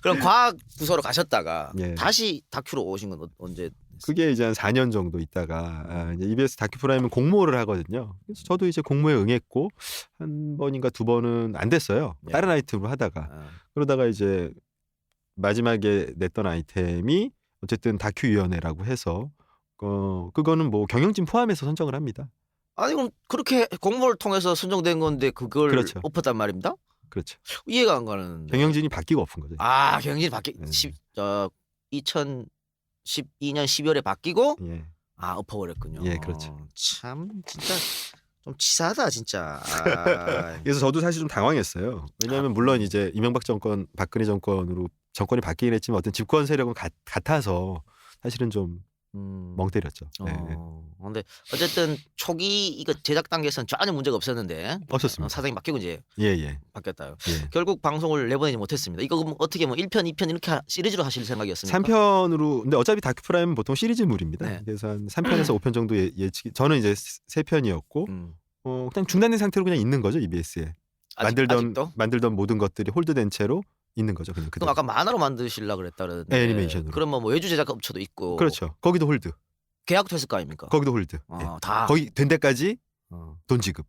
그럼 과학 부서로 가셨다가 예. 다시 다큐로 오신 건 언제? 그게 이제 한 4년 정도 있다가 이제 EBS 다큐 프라임은 공모를 하거든요. 그래서 저도 이제 공모에 응했고 한 번인가 두 번은 안 됐어요. 네. 다른 아이템으로 하다가 그러다가 이제 마지막에 냈던 아이템이 어쨌든 다큐위원회라고 해서 그거는 뭐 경영진 포함해서 선정을 합니다. 아니 그럼 그렇게 공모를 통해서 선정된 건데 그걸 그렇죠. 엎었단 말입니다? 그렇죠. 이해가 안 가는. 경영진이 바뀌고 엎은 거죠. 경영진이 2012년 12월에 바뀌고 예. 엎어버렸군요. 예, 그렇죠. 참 진짜 좀 치사하다 진짜. 그래서 저도 사실 좀 당황했어요. 왜냐하면 물론 이제 이명박 정권, 박근혜 정권으로 정권이 바뀌긴 했지만 어떤 집권 세력은 같아서 사실은 좀 멍 때렸죠. 네. 근데 어쨌든 초기 이거 제작 단계에서는 전혀 문제가 없었는데 없었습니다. 사장님 바뀌고 이제 예. 바뀌었다요. 예. 결국 방송을 내보내지 못했습니다. 이거 그럼 어떻게 뭐 1편, 2편 이렇게 시리즈로 하실 생각이었습니까? 3편으로 근데 어차피 다큐 프라임은 보통 시리즈물입니다. 네. 그래서 한 3편에서 5편 정도 예측. 저는 이제 3편이었고 그냥 중단된 상태로 그냥 있는 거죠, EBS에. 아직도? 만들던 모든 것들이 홀드된 채로 있는 거죠. 그냥 그럼 아까 만화로 만드시려 그랬다 그러는데 애니메이션으로. 그러면 뭐 외주 제작 업체도 있고 그렇죠. 거기도 홀드. 계약도 했을 거 아닙니까? 거기도 홀드. 다 거기 된 데까지 돈 지급.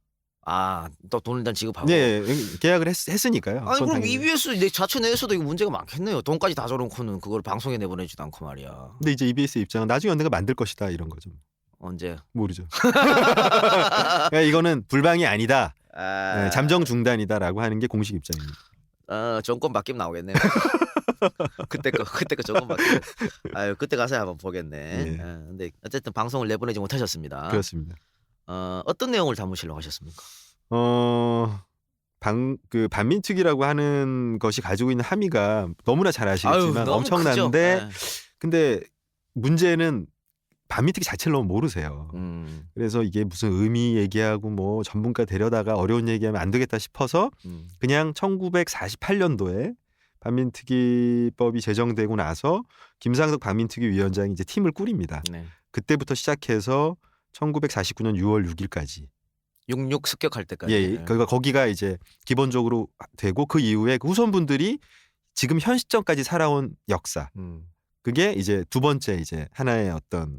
또 돈을 일단 지급하고. 네, 계약을 했으니까요. 아니 그럼 당연히. EBS 내 자체 내에서도 이거 문제가 많겠네요. 돈까지 다 줘놓고는 그걸 방송에 내보내지도 않고 말이야. 근데 이제 EBS 입장은 나중에 언젠가 만들 것이다 이런 거죠. 언제? 모르죠. 그러니까 이거는 불방이 아니다. 잠정 중단이다라고 하는 게 공식 입장입니다. 정권 바뀌면 나오겠네요. 그때 거 정권 바뀌면. 그때 가서 한번 보겠네. 근데 어쨌든 방송을 내보내지 못하셨습니다. 그렇습니다. 어떤 내용을 담으시려고 하셨습니까? 반민특위라고 하는 것이 가지고 있는 함의가 너무나 잘 아시겠지만 너무 엄청난데 크죠? 근데 문제는 반민특위 자체를 너무 모르세요. 그래서 이게 무슨 의미 얘기하고 뭐 전문가 데려다가 어려운 얘기하면 안 되겠다 싶어서 그냥 1948년도에 반민특위법이 제정되고 나서 김상석 반민특위 위원장이 이제 팀을 꾸립니다. 네. 그때부터 시작해서 1949년 6월 6일까지 66 습격할 때까지. 그러니까 거기가 이제 기본적으로 되고 그 이후에 그 후손분들이 지금 현 시점까지 살아온 역사 그게 이제 두 번째 이제 하나의 어떤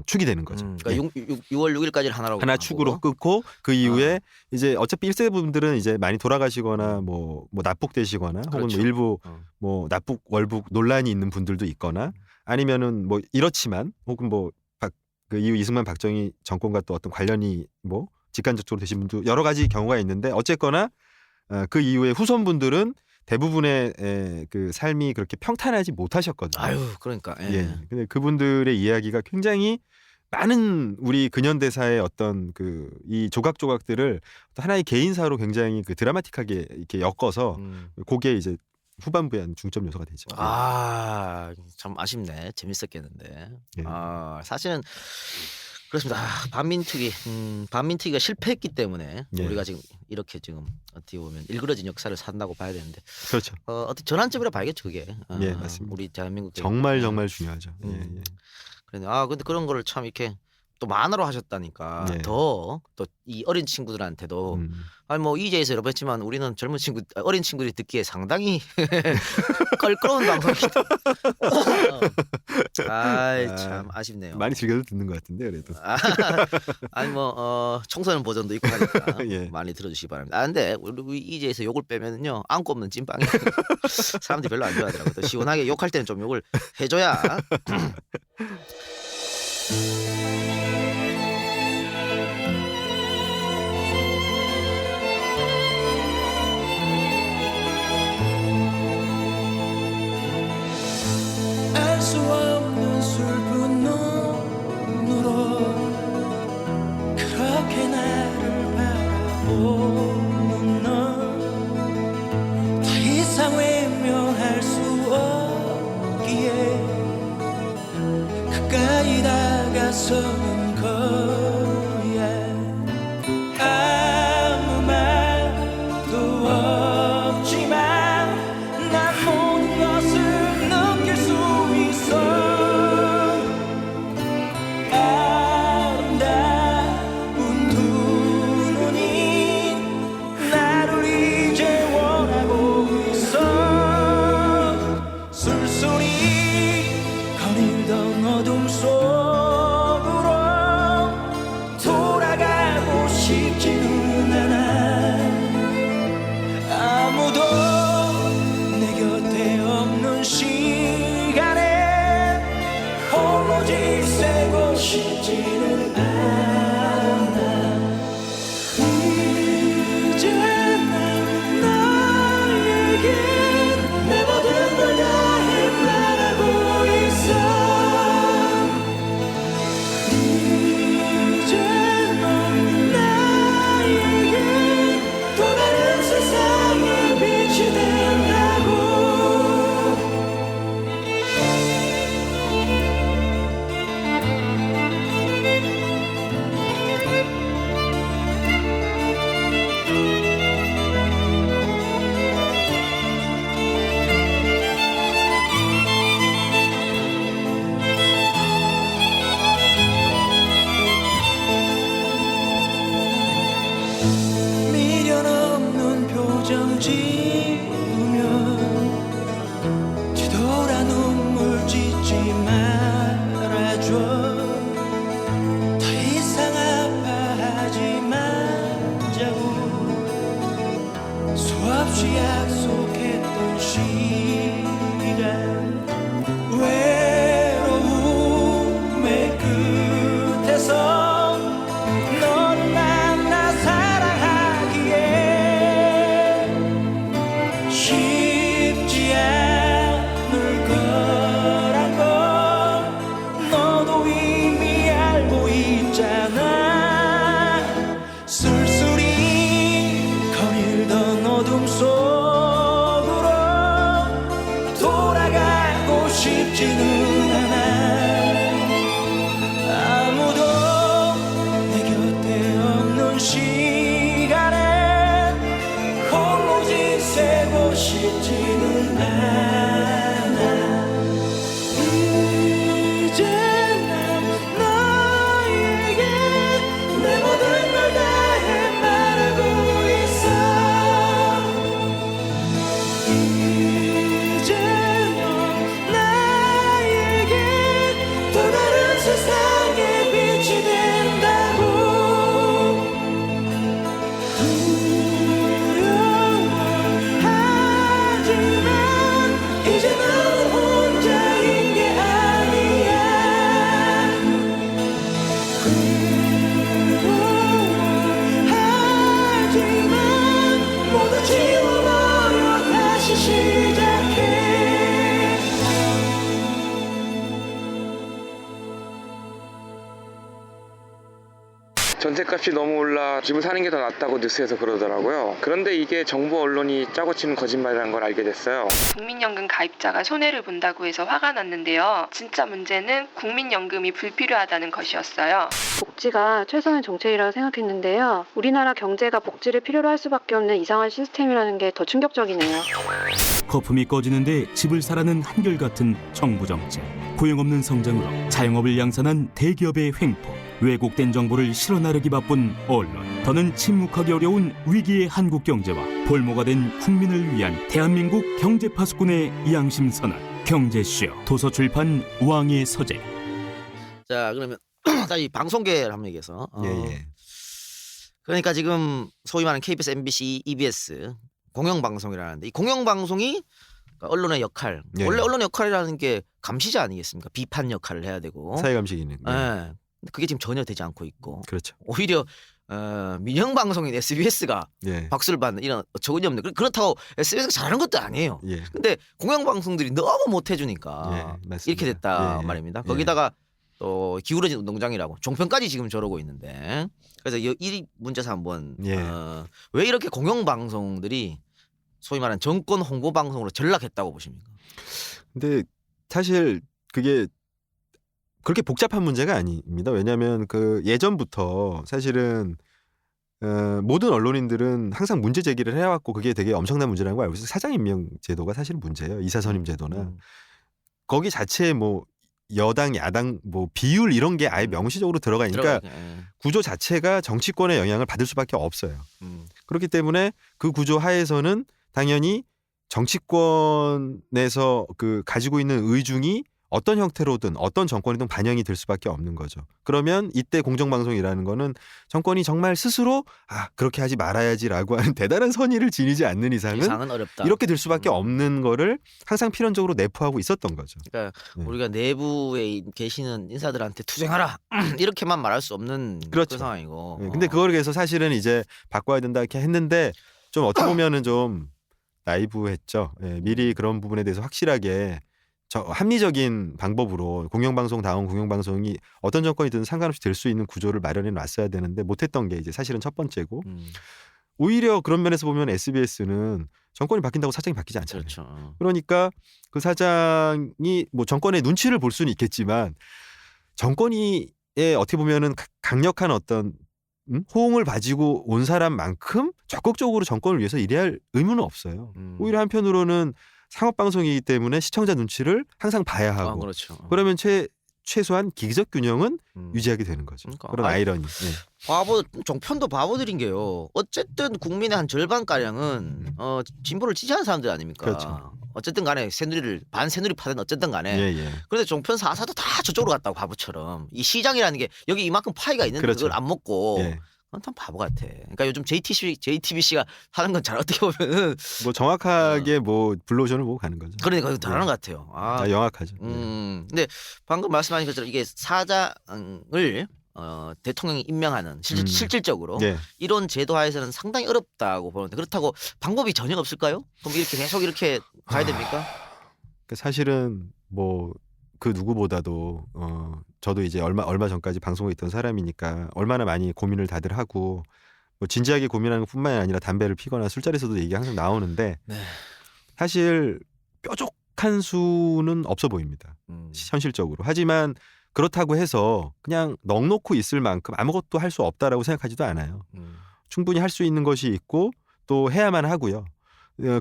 축이 되는 거죠. 그러니까 6월 6일까지를 하나 축으로 끊고 그 이후에 이제 어차피 1세 분들은 이제 많이 돌아가시거나 뭐 납북되시거나 혹은 그렇죠. 뭐 일부 뭐 납북 월북 논란이 있는 분들도 있거나 아니면은 뭐 이렇지만 혹은 뭐 그 이후 이승만 박정희 정권과 또 어떤 관련이 뭐 직간접적으로 되신 분도 여러 가지 경우가 있는데 어쨌거나 그 이후에 후손분들은 대부분의 그 삶이 그렇게 평탄하지 못하셨거든요. 그러니까. 근데 그분들의 이야기가 굉장히 많은 우리 근현대사의 어떤 그 이 조각조각들을 하나의 개인사로 굉장히 그 드라마틱하게 이렇게 엮어서 그게 이제 후반부에 한 중점 요소가 되죠. 참 아쉽네. 재밌었겠는데. 예. 사실은 그렇습니다. 반민특위가 실패했기 때문에 예. 우리가 지금 이렇게 지금 어떻게 보면 일그러진 역사를 산다고 봐야 되는데 그렇죠. 어떻게 전환점이라 봐야겠죠 그게. 예, 맞습니다. 우리 대한민국 정말 중요하죠. 예. 그런데 근데 그런 거를 참 이렇게 또 만화로 하셨다니까 예. 더 또 이 어린 친구들한테도 뭐 이제에서 여러 번 했지만 우리는 젊은 어린 친구들이 듣기에 상당히 껄끄러운 방송이기 때문에 참 아쉽네요. 많이 즐겨서 듣는 것 같은데 그래도. 아니 뭐 청소년 버전도 있고 하니까 예. 많이 들어주시기 바랍니다. 근데 우리 이제에서 욕을 빼면요 안고 없는 찐빵이 사람들이 별로 안 좋아하더라고요. 또 시원하게 욕할 때는 좀 욕을 해줘야. 알 수 없는 슬픈 눈으로 그렇게 나를 바라보는 너 더 이상 외면할 수 없기에 가까이 다가서는 거야. 아무 말도 없지만 난 모든 것을 느낄 수 있어. 쓸쓸히 거닐던 어둠 속으로 돌아가고 싶지는 않아. 아무도 내 곁에 없는 시간에 홀로 지새고 싶지는 않아. 이제는 나에게 내 모든 걸 다해 말하고 있어. 이제는 나에게 또 다른 세상의 빛이 된다고. 미련 없는 표정 지으며 뒤돌아 눈물 짓지 말아줘. 더 이상 아파하지 말자고 수없이 약속했던 시간. 외로움의 끝에서 너를 만나 사랑하기에 쉽지 않을 거란 걸 너도 이미 알고 있잖아. 쓸쓸히 거닐던 어둠 속으로 돌아가고 싶지는 않아. 아무도 내 곁에 없는 시간에 홀로 지새고 싶지는 않아. 이제는 너에게 내 모든 걸 다해 말하고 있어. 이제는 나에게 또 다른 세상의 빛이 된다고. 두려워하지만 이제 넌 혼자인 게 아니야. 괴로워하지만 모두 지워버려 다시 시작해. 전셋값이 너무 올라 집을 사는 게 더 낫다고 뉴스에서 그러더라고요. 그런데 이게 정부 언론이 짜고 치는 거짓말이라는 걸 알게 됐어요. 국민연금 가입자가 손해를 본다고 해서 화가 났는데요. 진짜 문제는 국민연금이 불필요하다는 것이었어요. 복지가 최선의 정책이라고 생각했는데요. 우리나라 경제가 복지를 필요로 할 수밖에 없는 이상한 시스템이라는 게 더 충격적이네요. 거품이 꺼지는데 집을 사라는 한결같은 정부 정책. 고용없는 성장으로 자영업을 양산한 대기업의 횡포. 왜곡된 정보를 실어나르기 바쁜 언론. 더는 침묵하기 어려운 위기의 한국 경제와 볼모가 된 국민을 위한 대한민국 경제 파수꾼의 양심 선언. 경제쇼 도서출판 왕의 서재. 자, 그러면 다시 방송계를 한번 얘기해서. 예. 그러니까 지금 소위 말하는 KBS, MBC, EBS 공영방송이라는데 이 공영방송이 언론의 역할, 예. 원래 언론의 역할이라는 게 감시자 아니겠습니까? 비판 역할을 해야 되고. 사회감시 기능. 예. 그게 지금 전혀 되지 않고 있고. 그렇죠. 오히려 민영 방송인 SBS가 예. 박수를 받는 이런 어처구니 없는. 그렇다고 SBS가 잘하는 것도 아니에요. 예. 근데 공영 방송들이 너무 못 해주니까 예, 맞습니다. 이렇게 됐다 예, 예. 말입니다. 예. 거기다가 또 기울어진 운동장이라고 종편까지 지금 저러고 있는데, 그래서 이 문제에서 한번 예. 왜 이렇게 공영 방송들이 소위 말하는 정권 홍보 방송으로 전락했다고 보십니까? 근데 사실 그게 그렇게 복잡한 문제가 아닙니다. 왜냐하면 그 예전부터 사실은 모든 언론인들은 항상 문제 제기를 해왔고 그게 되게 엄청난 문제라는 걸 알고 있어요. 사장 임명 제도가 사실 문제예요. 이사 선임 제도나 거기 자체에 뭐 여당 야당 뭐 비율 이런 게 아예 명시적으로 들어가니까 구조 자체가 정치권의 영향을 받을 수밖에 없어요. 그렇기 때문에 그 구조 하에서는 당연히 정치권에서 그 가지고 있는 의중이 어떤 형태로든 어떤 정권이든 반영이 될 수밖에 없는 거죠. 그러면 이때 공정방송이라는 거는 정권이 정말 스스로 그렇게 하지 말아야지라고 하는 대단한 선의를 지니지 않는 이상은 어렵다. 이렇게 될 수밖에 없는 거를 항상 필연적으로 내포하고 있었던 거죠. 그러니까 네. 우리가 내부에 계시는 인사들한테 투쟁하라 이렇게,만 말할 수 없는 그렇죠. 그 상황이고. 네, 근데 그걸 위해서 사실은 이제 바꿔야 된다 이렇게 했는데 좀 어떻게 보면은 좀 나이브했죠. 예, 미리 그런 부분에 대해서 확실하게 합리적인 방법으로 공영방송다운 공영방송이 어떤 정권이든 상관없이 될 수 있는 구조를 마련해 놨어야 되는데 못했던 게 이제 사실은 첫 번째고 오히려 그런 면에서 보면 SBS는 정권이 바뀐다고 사장이 바뀌지 않잖아요. 그렇죠. 그러니까 그 사장이 뭐 정권의 눈치를 볼 수는 있겠지만 정권이 어떻게 보면은 강력한 어떤 호응을 가지고 온 사람만큼 적극적으로 정권을 위해서 일해야 할 의무는 없어요. 오히려 한편으로는 상업방송이기 때문에 시청자 눈치를 항상 봐야 하고 그렇죠. 그러면 최소한 기기적 균형은 유지하게 되는 거죠. 그러니까. 그런 아이러니. 종편도 바보들인 게요. 어쨌든 국민의 한 절반가량은 진보를 지지하는 사람들 아닙니까? 그렇죠. 어쨌든 간에 반새누리 파든 어쨌든 간에. 예. 그런데 종편 4사도 다 저쪽으로 갔다고 바보처럼. 이 시장이라는 게 여기 이만큼 파이가 있는데 그렇죠. 그걸 안 먹고. 예. 그건 참 바보 같아. 그러니까 요즘 JTBC가 하는 건 잘 어떻게 보면은 뭐 정확하게 뭐 블루오션을 보고 가는 거죠. 그러니까 그거 잘하는 것 같아요. 영악하죠. 근데 방금 말씀하신 것처럼 이게 사장을 대통령이 임명하는 실질적으로 예. 이런 제도하에서는 상당히 어렵다고 보는데 그렇다고 방법이 전혀 없을까요? 그럼 이렇게 계속 이렇게 가야 됩니까? 사실은 뭐 그 누구보다도 저도 이제 얼마 전까지 방송에 있던 사람이니까 얼마나 많이 고민을 다들 하고 뭐 진지하게 고민하는 것뿐만이 아니라 담배를 피거나 술자리에서도 얘기가 항상 나오는데 네. 사실 뾰족한 수는 없어 보입니다. 현실적으로. 하지만 그렇다고 해서 그냥 넋놓고 있을 만큼 아무것도 할 수 없다라고 생각하지도 않아요. 충분히 할 수 있는 것이 있고 또 해야만 하고요.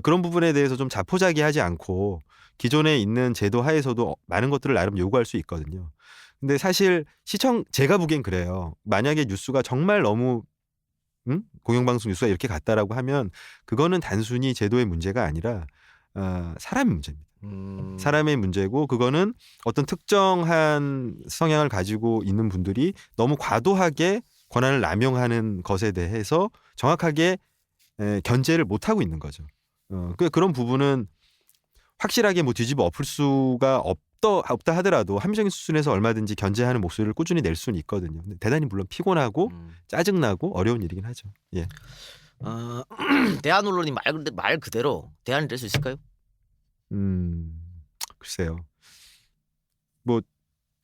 그런 부분에 대해서 좀 자포자기하지 않고 기존에 있는 제도 하에서도 많은 것들을 나름 요구할 수 있거든요. 근데 사실 제가 보기엔 그래요. 만약에 뉴스가 정말 너무 공영방송 뉴스가 이렇게 갔다라고 하면 그거는 단순히 제도의 문제가 아니라 사람의 문제입니다. 사람의 문제고 그거는 어떤 특정한 성향을 가지고 있는 분들이 너무 과도하게 권한을 남용하는 것에 대해서 정확하게 견제를 못하고 있는 거죠. 그런 부분은 확실하게 뭐 뒤집어 엎을 수가 없다 하더라도 합리적인 수준에서 얼마든지 견제하는 목소리를 꾸준히 낼 수는 있거든요. 근데 대단히 물론 피곤하고 짜증나고 어려운 일이긴 하죠. 예. 대한 언론이 말 그대로 대안이 될 수 있을까요? 글쎄요. 뭐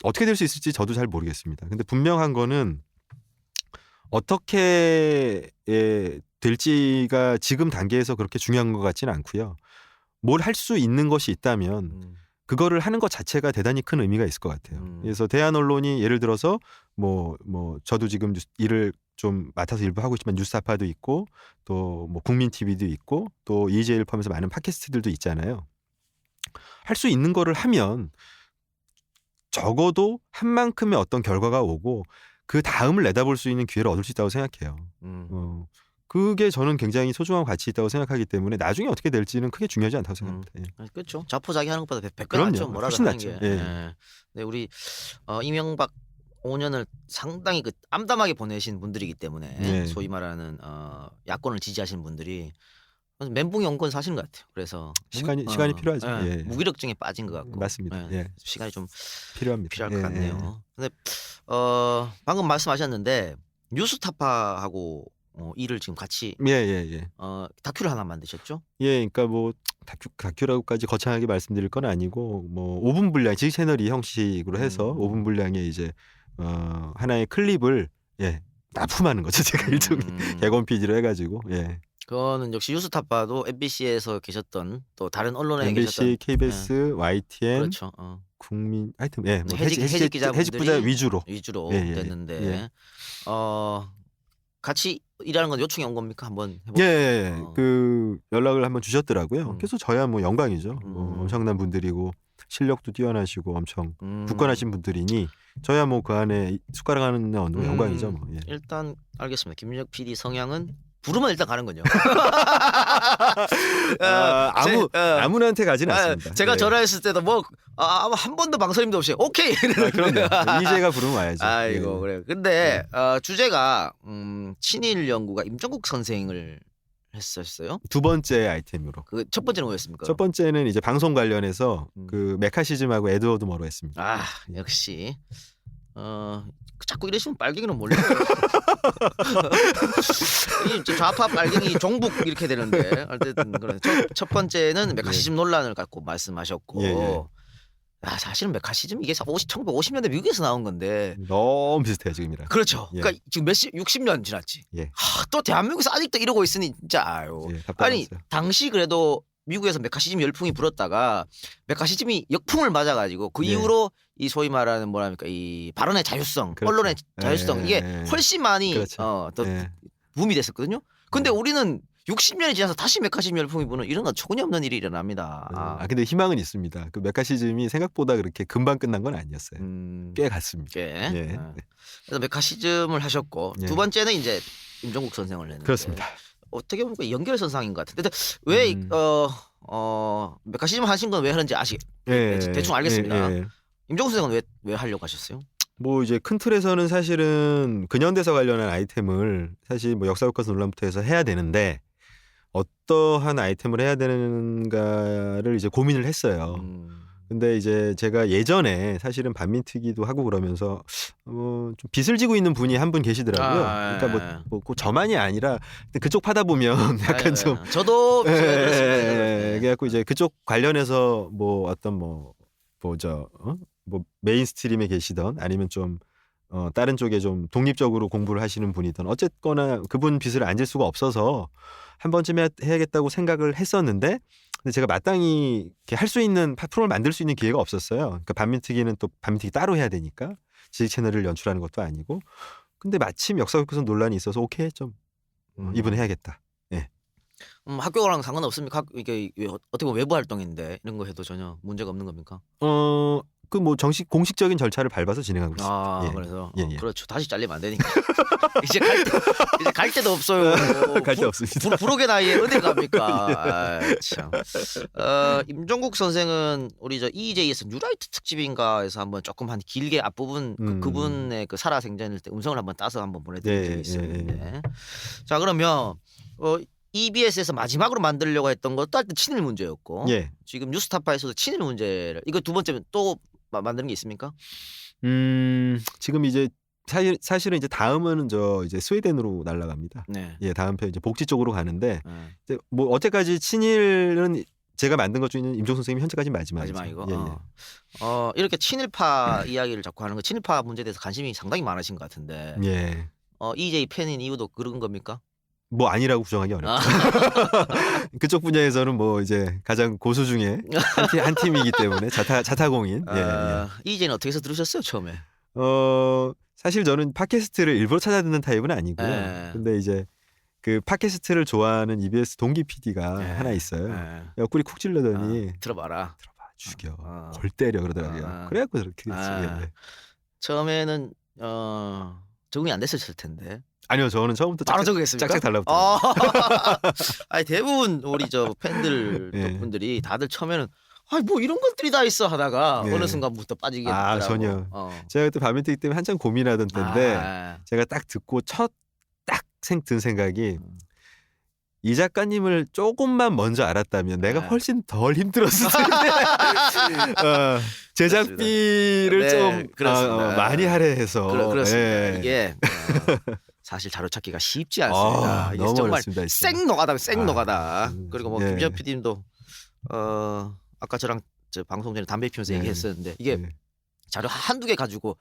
어떻게 될 수 있을지 저도 잘 모르겠습니다. 근데 분명한 거는 어떻게 될지가 지금 단계에서 그렇게 중요한 것 같지는 않고요. 뭘 할 수 있는 것이 있다면 그거를 하는 것 자체가 대단히 큰 의미가 있을 것 같아요. 그래서 대한 언론이 예를 들어서 뭐 저도 지금 일을 좀 맡아서 일부 하고 있지만 뉴스타파도 있고 또 뭐 국민 TV도 있고 또 EJ를 포함해서 많은 팟캐스트들도 있잖아요. 할 수 있는 거를 하면 적어도 한 만큼의 어떤 결과가 오고 그 다음을 내다볼 수 있는 기회를 얻을 수 있다고 생각해요. 그게 저는 굉장히 소중한 가치 있다고 생각하기 때문에 나중에 어떻게 될지는 크게 중요하지 않다고 생각합니다. 예. 그렇죠. 자포자기하는 것보다 100배 그럼요. 낫죠. 뭐라도 훨씬 하는 낫죠. 게. 예. 근데 우리 이명박 5년을 상당히 암담하게 보내신 분들이기 때문에 네. 소위 말하는 야권을 지지하시는 분들이 멘붕이 온 건 사실인 것 같아요. 그래서 시간이 필요하죠. 예. 무기력증에 빠진 것 같고 맞습니다. 예. 시간이 좀 필요합니다. 필요할 것 같네요. 근데 방금 말씀하셨는데 뉴스타파하고 일을 지금 같이 예. 다큐를 하나 만드셨죠? 예, 그러니까 뭐 다큐라고까지 거창하게 말씀드릴 건 아니고 뭐 5분 분량 지식 채널이 형식으로 해서 5분 분량의 이제 하나의 클립을 납품하는 거죠. 제가 일종의 개건 PD로 해가지고 예. 그거는 역시 뉴스타파도 MBC에서 계셨던 또 다른 언론에 MBC, 계셨던 KBS, YTN, 그렇죠. 국민 하여튼 뭐 해직 기자분들이 해직 부자 위주로 됐는데 같이 일하는 건 요청이 온 겁니까? 한번 해볼까요? 예. 그 연락을 한번 주셨더라고요. 그래서 저야 뭐 영광이죠. 엄청난 분들이고 실력도 뛰어나시고 엄청 굳건하신 분들이니 저야 뭐 그 안에 숟가락 하는 영광이죠. 뭐. 예. 일단 알겠습니다. 김민혁 PD 성향은 부르면 일단 가는 거죠. 아무나한테 가지는 않습니다. 제가 네. 전화했을 때도 뭐 한 번도 망설임도 없이 오케이. 그럼요. 이제가 부르면 와야죠. 아이고 예. 그래. 근데 주제가 친일 연구가 임종국 선생을 했었어요. 두 번째 아이템으로. 그 첫 번째는 뭐였습니까? 첫 번째는 이제 방송 관련해서 그 메카시즘하고 에드워드 머로 했습니다. 아 역시 자꾸 이러시면 빨갱이는 몰라요. 이 좌파 빨갱이 종북 이렇게 되는데 어쨌든 그래. 첫 번째는 메카시즘 논란을 갖고 말씀하셨고. 예. 사실은 메카시즘 이게 1950년대 미국에서 나온 건데 너무 비슷해요 지금이랑. 그렇죠. 예. 그러니까 지금 60년 지났지. 예. 또 대한민국에서 아직도 이러고 있으니 진짜 아유. 예, 답답했어요. 아니 당시 그래도 미국에서 메카시즘 열풍이 불었다가 메카시즘이 역풍을 맞아가지고 그 예. 이후로 이 소위 말하는 뭐랍니까 이 발언의 자유성, 그렇죠. 언론의 자유성 예. 이게 훨씬 많이 그렇죠. 더 예. 붐이 됐었거든요. 근데 우리는 60년이 지나서 다시 메카시즘 열풍이 부는 이런 건 초근없는 일이 일어납니다. 근데 희망은 있습니다. 그 메카시즘이 생각보다 그렇게 금방 끝난 건 아니었어요. 꽤 갔습니다. 꽤. 예. 그래서 메카시즘을 하셨고 예. 두 번째는 이제 임종국 선생을 했는데 그렇습니다. 어떻게 보면 연결선상인 것 같은데 왜 메카시즘 하신 건 왜 하는지 예. 대충 알겠습니다. 예. 임종국 선생은 왜 하려고 하셨어요? 뭐 이제 큰 틀에서는 사실은 근현대사 관련한 아이템을 사실 뭐 역사교과서 논란부터 해서 해야 되는데 어떠한 아이템을 해야 되는가를 이제 고민을 했어요. 근데 이제 제가 예전에 사실은 반민특위도 하고 그러면서 좀 빚을 지고 있는 분이 한 분 계시더라고요. 그러니까 뭐 저만이 아니라 그쪽 파다 보면 약간 좀 저도 그래갖고 이제 그쪽 관련해서 뭐 어떤 뭐 메인스트림에 계시던 아니면 좀 다른 쪽에 좀 독립적으로 공부를 하시는 분이든 어쨌거나 그분 빚을 안 질 수가 없어서 한 번쯤 해야겠다고 생각을 했었는데 근데 제가 마땅히 할 수 있는 프로를 만들 수 있는 기회가 없었어요. 그러니까 반민특위는 또 반민특위 따로 해야 되니까 지식 채널을 연출하는 것도 아니고 근데 마침 역사교과서 논란이 있어서 오케이 좀 이번에 해야겠다. 예. 학교랑 상관없습니까? 이게 어떻게 보면 외부 활동인데 이런 거 해도 전혀 문제가 없는 겁니까? 그 뭐 공식적인 절차를 밟아서 진행하고 있습니다. 예. 그래서 예. 그렇죠. 다시 잘리면 안 되니까. 이제 갈 데도 없어요. 갈 데 없습니다. 부록의 나이에 어딜 갑니까? 참. 임종국 선생은 우리 EJ에서 뉴라이트 특집인가에서 한번 조금 한 길게 앞부분 그분의 그 살아생전일 때 음성을 한번 따서 한번 보내드린 적이 있었는데. 자 그러면 EBS에서 마지막으로 만들려고 했던 것도 하여튼 친일 문제였고 지금 뉴스타파에서도 친일 문제를 이거 두 번째면 또 만드는 게 있습니까? 지금 이제 사실은 이제 다음은 이제 스웨덴으로 날아갑니다. 네. 예, 다음 편 이제 복지 쪽으로 가는데 이제 뭐 어제까지 친일은 제가 만든 것 중에는 임종 선생님이 현재까지 마지막이고. 이렇게 친일파 이야기를 자꾸 하는 거 친일파 문제에 대해서 관심이 상당히 많으신 것 같은데. 예. EJ 팬인 이유도 그런 겁니까? 뭐 아니라고 부정하기 어렵죠. 그쪽 분야에서는 뭐 이제 가장 고수 중에 한 팀이기 때문에 자타공인. EJ는 어떻게 해서 들으셨어요 처음에? 사실 저는 팟캐스트를 일부러 찾아 듣는 타입은 아니고요. 근데 이제 그 팟캐스트를 좋아하는 EBS 동기 PD가 하나 있어요. 옆구리 쿡 찔러더니 들어봐 죽여 골 때려 그러더라고요. 그래갖고 그렇게 됐어요. 처음에는 적응이 안 됐을 텐데. 아니요, 저는 처음부터 바로 적응했습니까? 짝짝 달라붙어요. 아니 대부분 우리 팬들 분들이 다들 처음에는 뭐 이런 것들이 다 있어 하다가 어느 순간부터 빠지게 되더라고. 전혀. 제가 그때 반민특위 때문에 한참 고민하던 때인데 제가 딱 듣고 든 생각이 이 작가님을 조금만 먼저 알았다면 내가 훨씬 덜 힘들었을 텐데 제작비를 좀 많이 할애해서 그렇습니다. 이게 사실 자료 찾기가 쉽지 않습니다. 이게 너무 정말 어렵습니다, 생노가다. 그리고 뭐 김지현 PD님도 아까 저랑 방송 전에 담배 피우면서 얘기했었는데 이게 자료 한두 개 가지고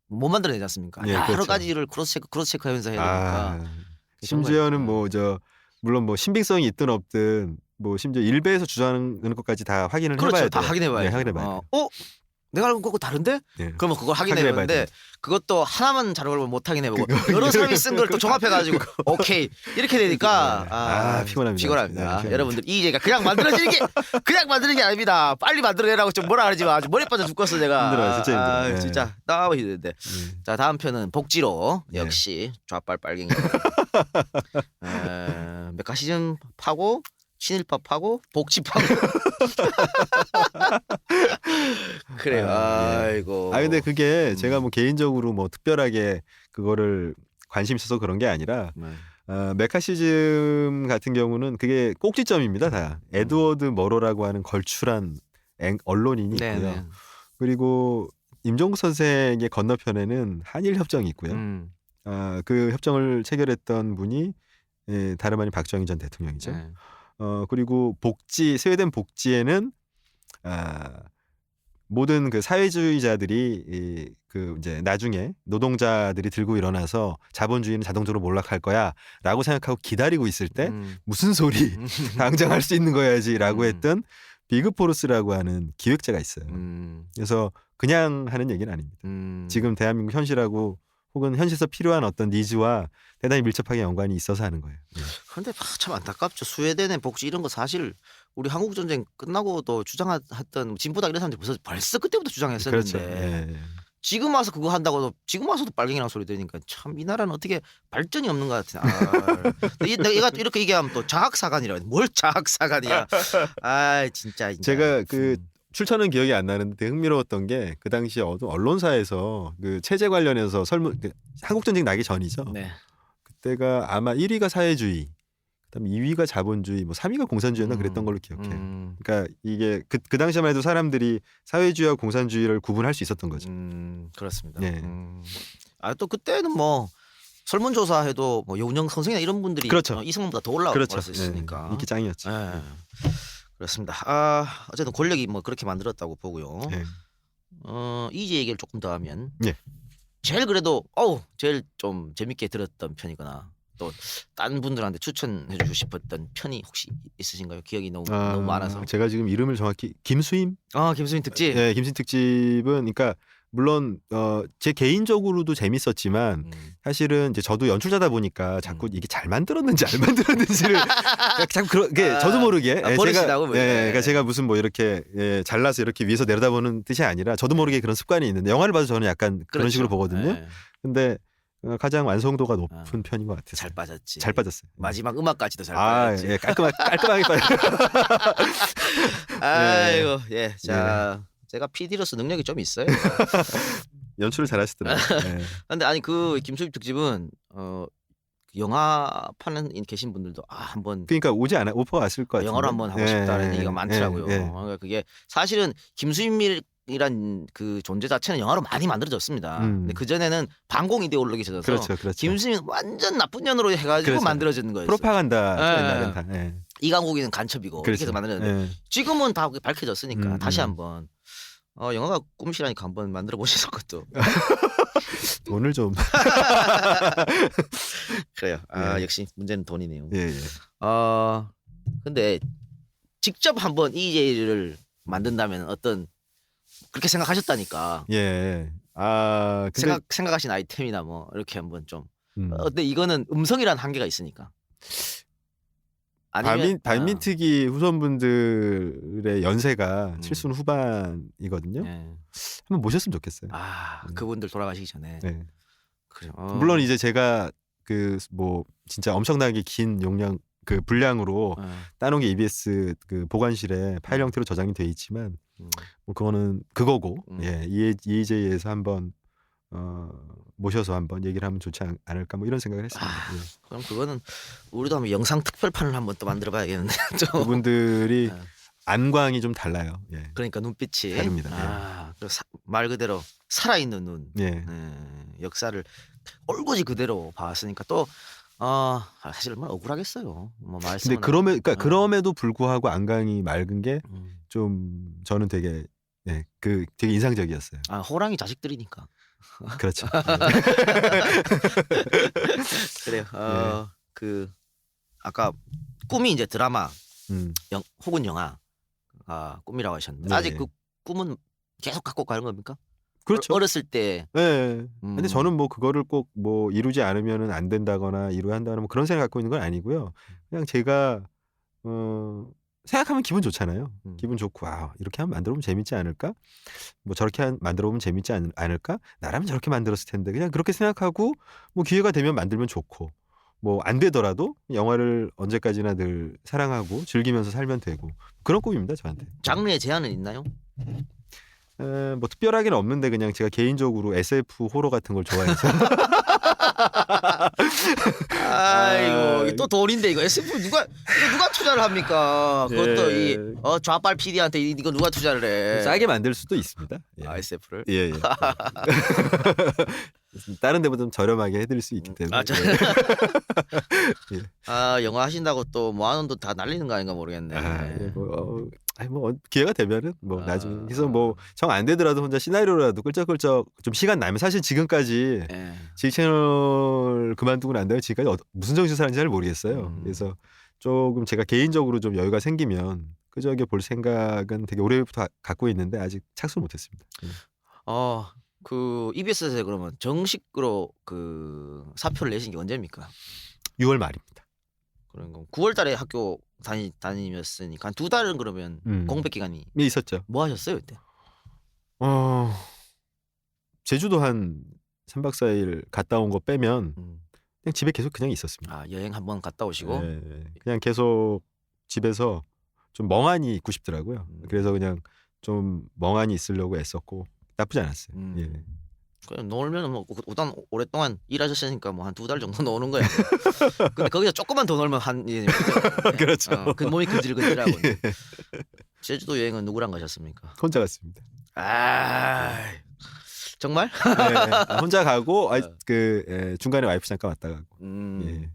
못 만들어내지 않습니까? 여러 가지를 크로스 체크하면서 해야 되니까. 심지어는 물론 뭐 신빙성이 있든 없든 뭐 심지어 일베에서 주장하는 것까지 다 확인을 해봐야 돼요. 다 확인해봐야 돼요. 확인해봐야 돼요. 내가 알고 그거 다른데? 예. 그러면 그걸 확인해봐야 확인해보는데 됩니다. 그것도 하나만 잘 알고 못 확인해보고 여러 사람이 쓴 걸 또 종합해가지고 오케이 이렇게 되니까 피곤합니다. 피곤합니다. 네, 여러분들 이 얘기가 그냥 만들어지는 게 아닙니다. 빨리 만들어내라고 좀 뭐라 그러지 마. 아주 머리 빠져 죽겠어 내가. 힘들어요, 진짜 힘들어요. 네. 진짜 너무 힘든데. 자 다음 편은 복지로 역시 좌빨 빨갱이. 메카시즘 파고 친일파 파고 복지 파고. 그래요. 아이고. 근데 그게 제가 뭐 개인적으로 뭐 특별하게 그거를 관심 있어서 그런 게 아니라 메카시즘 같은 경우는 그게 꼭지점입니다. 다 에드워드 머로라고 하는 걸출한 언론인이 있고요. 네네. 그리고 임종국 선생의 건너편에는 한일 협정이 있고요. 그 협정을 체결했던 분이 다름 아닌 박정희 전 대통령이죠. 네. 그리고 스웨덴 복지에는 모든 그 사회주의자들이 그 이제 나중에 노동자들이 들고 일어나서 자본주의는 자동적으로 몰락할 거야라고 생각하고 기다리고 있을 때 무슨 소리 당장 할 수 있는 거야지라고 했던 비그포르스라고 하는 기획자가 있어요. 그래서 그냥 하는 얘기는 아닙니다. 지금 대한민국 현실하고 혹은 현실에서 필요한 어떤 니즈와 대단히 밀접하게 연관이 있어서 하는 거예요. 그런데 참 안타깝죠. 스웨덴의 복지 이런 거 사실 우리 한국 전쟁 끝나고도 주장했던 진보당 이런 사람들이 벌써 그때부터 주장했었는데 그렇죠. 지금 와서 그거 한다고도 지금 와서도 빨갱이라는 소리 들으니까 참 이 나라는 어떻게 발전이 없는 것 같아. 내가 이렇게 얘기하면 또 자학사관이라 뭘 자학사관이야. 진짜. 제가 그 출처는 기억이 안 나는데 되게 흥미로웠던 게 그 당시에 언론사에서 그 체제 관련해서 한국 전쟁 나기 전이죠. 네. 그때가 아마 1위가 사회주의, 그다음에 2위가 자본주의, 뭐 3위가 공산주의였나 그랬던 걸로 기억해요. 그러니까 이게 그 당시만 해도 사람들이 사회주의와 공산주의를 구분할 수 있었던 거죠. 그렇습니다. 네. 또 그때는 뭐 설문조사해도 뭐 여운영 선생이나 이런 분들이 그렇죠. 이승만보다 더 올라올 그렇죠. 수 있으니까. 인기 짱이었죠. 그렇습니다. 어쨌든 권력이 뭐 그렇게 만들었다고 보고요. 이제 얘기를 조금 더 하면 제일 그래도 제일 좀 재밌게 들었던 편이거나 또 다른 분들한테 추천해 주고 싶었던 편이 혹시 있으신가요? 기억이 너무 많아서. 제가 지금 이름을 정확히 김수임? 김수임 특집. 네, 김수임 특집은 그러니까 물론 제 개인적으로도 재밌었지만 사실은 이제 저도 연출자다 보니까 자꾸 이게 잘 만들었는지 안 만들었는지를 자꾸 그렇게 저도 모르게 그러니까 제가 무슨 뭐 이렇게 잘라서 이렇게 위에서 내려다보는 뜻이 아니라 저도 모르게 그런 습관이 있는데 영화를 봐서 저는 약간 그런 식으로 보거든요. 근데 가장 완성도가 높은 편인 것 같아요. 잘 빠졌지. 잘 빠졌어요. 마지막 음악까지도 잘 빠졌지. 깔끔하게 빠졌어요. 아이고 자. 제가 PD로서 능력이 좀 있어요. 연출을 잘하시더라고요. 근데 그 김수입 특집은 영화파는 계신 분들도 한번 그러니까 오퍼가 왔을 것 같아요. 영화로 한번 하고 싶다는 얘기가 많더라고요. 그러니까 그게 사실은 김수임이란 그 존재 자체는 영화로 많이 만들어졌습니다. 근데 그 전에는 반공 이데올로기 젖어서 그렇죠. 김수임은 완전 나쁜 년으로 해가지고 만들어지는 거예요. 프로파간다. 이강국이는 간첩이고 이렇게 해서 만들었는데 지금은 다 밝혀졌으니까 다시 한번 영화가 꿈이라니까 한번 만들어 보시는 것도 돈을 좀 그래요. 역시 문제는 돈이네요. 근데 직접 한번 EJ를 만든다면 어떤 그렇게 생각하셨다니까. 근데 생각하신 아이템이나 뭐 이렇게 한번 좀 근데 이거는 음성이란 한계가 있으니까. 반민특위 후손분들의 연세가 70 후반이거든요. 한번 모셨으면 좋겠어요. 그분들 돌아가시기 전에. 그래요. 물론 이제 제가 그 뭐 진짜 엄청나게 긴 용량 그 분량으로 따놓은 게 EBS 그 보관실에 파일 형태로 저장이 돼 있지만 뭐 그거는 그거고 EAJ에서 한번 모셔서 한번 얘기를 하면 좋지 않을까 뭐 이런 생각을 했습니다. 그럼 그거는 우리도 한번 영상 특별판을 한번 또 만들어봐야겠는데. 그분들이 안광이 좀 달라요. 그러니까 눈빛이 다릅니다. 말 그대로 살아있는 눈. 역사를 올고지 그대로 봤으니까 또 사실 얼마나 억울하겠어요. 뭐 근데 그럼에도 불구하고 안광이 맑은 게 좀 저는 되게 되게 인상적이었어요. 호랑이 자식들이니까. 그렇죠. 그래요. 그 아까 꿈이 이제 드라마 혹은 영화 꿈이라고 하셨는데 아직 그 꿈은 계속 갖고 가는 겁니까? 그렇죠. 어렸을 때. 네. 근데 음. 저는 뭐 그거를 꼭 뭐 이루지 않으면은 안 된다거나 이루야 한다거나 뭐 그런 생각 갖고 있는 건 아니고요. 그냥 제가 생각하면 기분 좋잖아요. 기분 좋고 이렇게 하면 만들어 보면 재밌지 않을까? 뭐 저렇게 만들어 보면 재밌지 않을까? 나라면 저렇게 만들었을 텐데 그냥 그렇게 생각하고 뭐 기회가 되면 만들면 좋고 뭐 안 되더라도 영화를 언제까지나 늘 사랑하고 즐기면서 살면 되고 그런 꿈입니다 저한테. 장르의 제한은 있나요? 뭐 특별하게는 없는데 그냥 제가 개인적으로 SF 호러 같은 걸 좋아해서. 아이고 이게 또 돈인데 이거 SF 이거 누가 투자를 합니까? 그것도 예. 이 좌빨 PD한테 이거 누가 투자를 해? 싸게 만들 수도 있습니다. 예. SF를. 예. 다른 데보다 좀 저렴하게 해드릴 수 있기 때문에. 예. 영화 하신다고 또 모아놓은 돈 다 날리는 거 아닌가 모르겠네. 뭐 기회가 되면은 뭐 나중에 그래서 뭐 정 안 되더라도 혼자 시나리오라도 끌적끌적 좀 시간 나면 사실 지금까지 지휘 채널 그만두고 난 다음에 지금까지 무슨 정신 살았는지 잘 모르겠어요. 그래서 조금 제가 개인적으로 좀 여유가 생기면 끄적여 볼 생각은 되게 오래부터 갖고 있는데 아직 착수 못했습니다. 그 EBS에서 그러면 정식으로 그 사표를 내신 게 언제입니까? 6월 말입니다. 그런 거 9월달에 학교 다니셨으니까 한 2달은 그러면 공백 기간이 있었죠. 뭐 하셨어요 그때? 제주도 한 3박 4일 갔다 온 거 빼면 그냥 집에 계속 그냥 있었습니다. 여행 한번 갔다 오시고 그냥 계속 집에서 좀 멍하니 있고 싶더라고요. 그래서 그냥 좀 멍하니 있으려고 애썼고 나쁘지 않았어요. 예. 그냥 놀면 뭐 일단 오랫동안 일하셨으니까 뭐 한 2달 정도 노는 거야. 근데 거기서 조금만 더 놀면 그렇죠. 그 몸이 근질근질하고. 제주도 여행은 누구랑 가셨습니까? 혼자 갔습니다. 정말? 네, 혼자 가고 중간에 와이프 잠깐 왔다 가고. 예.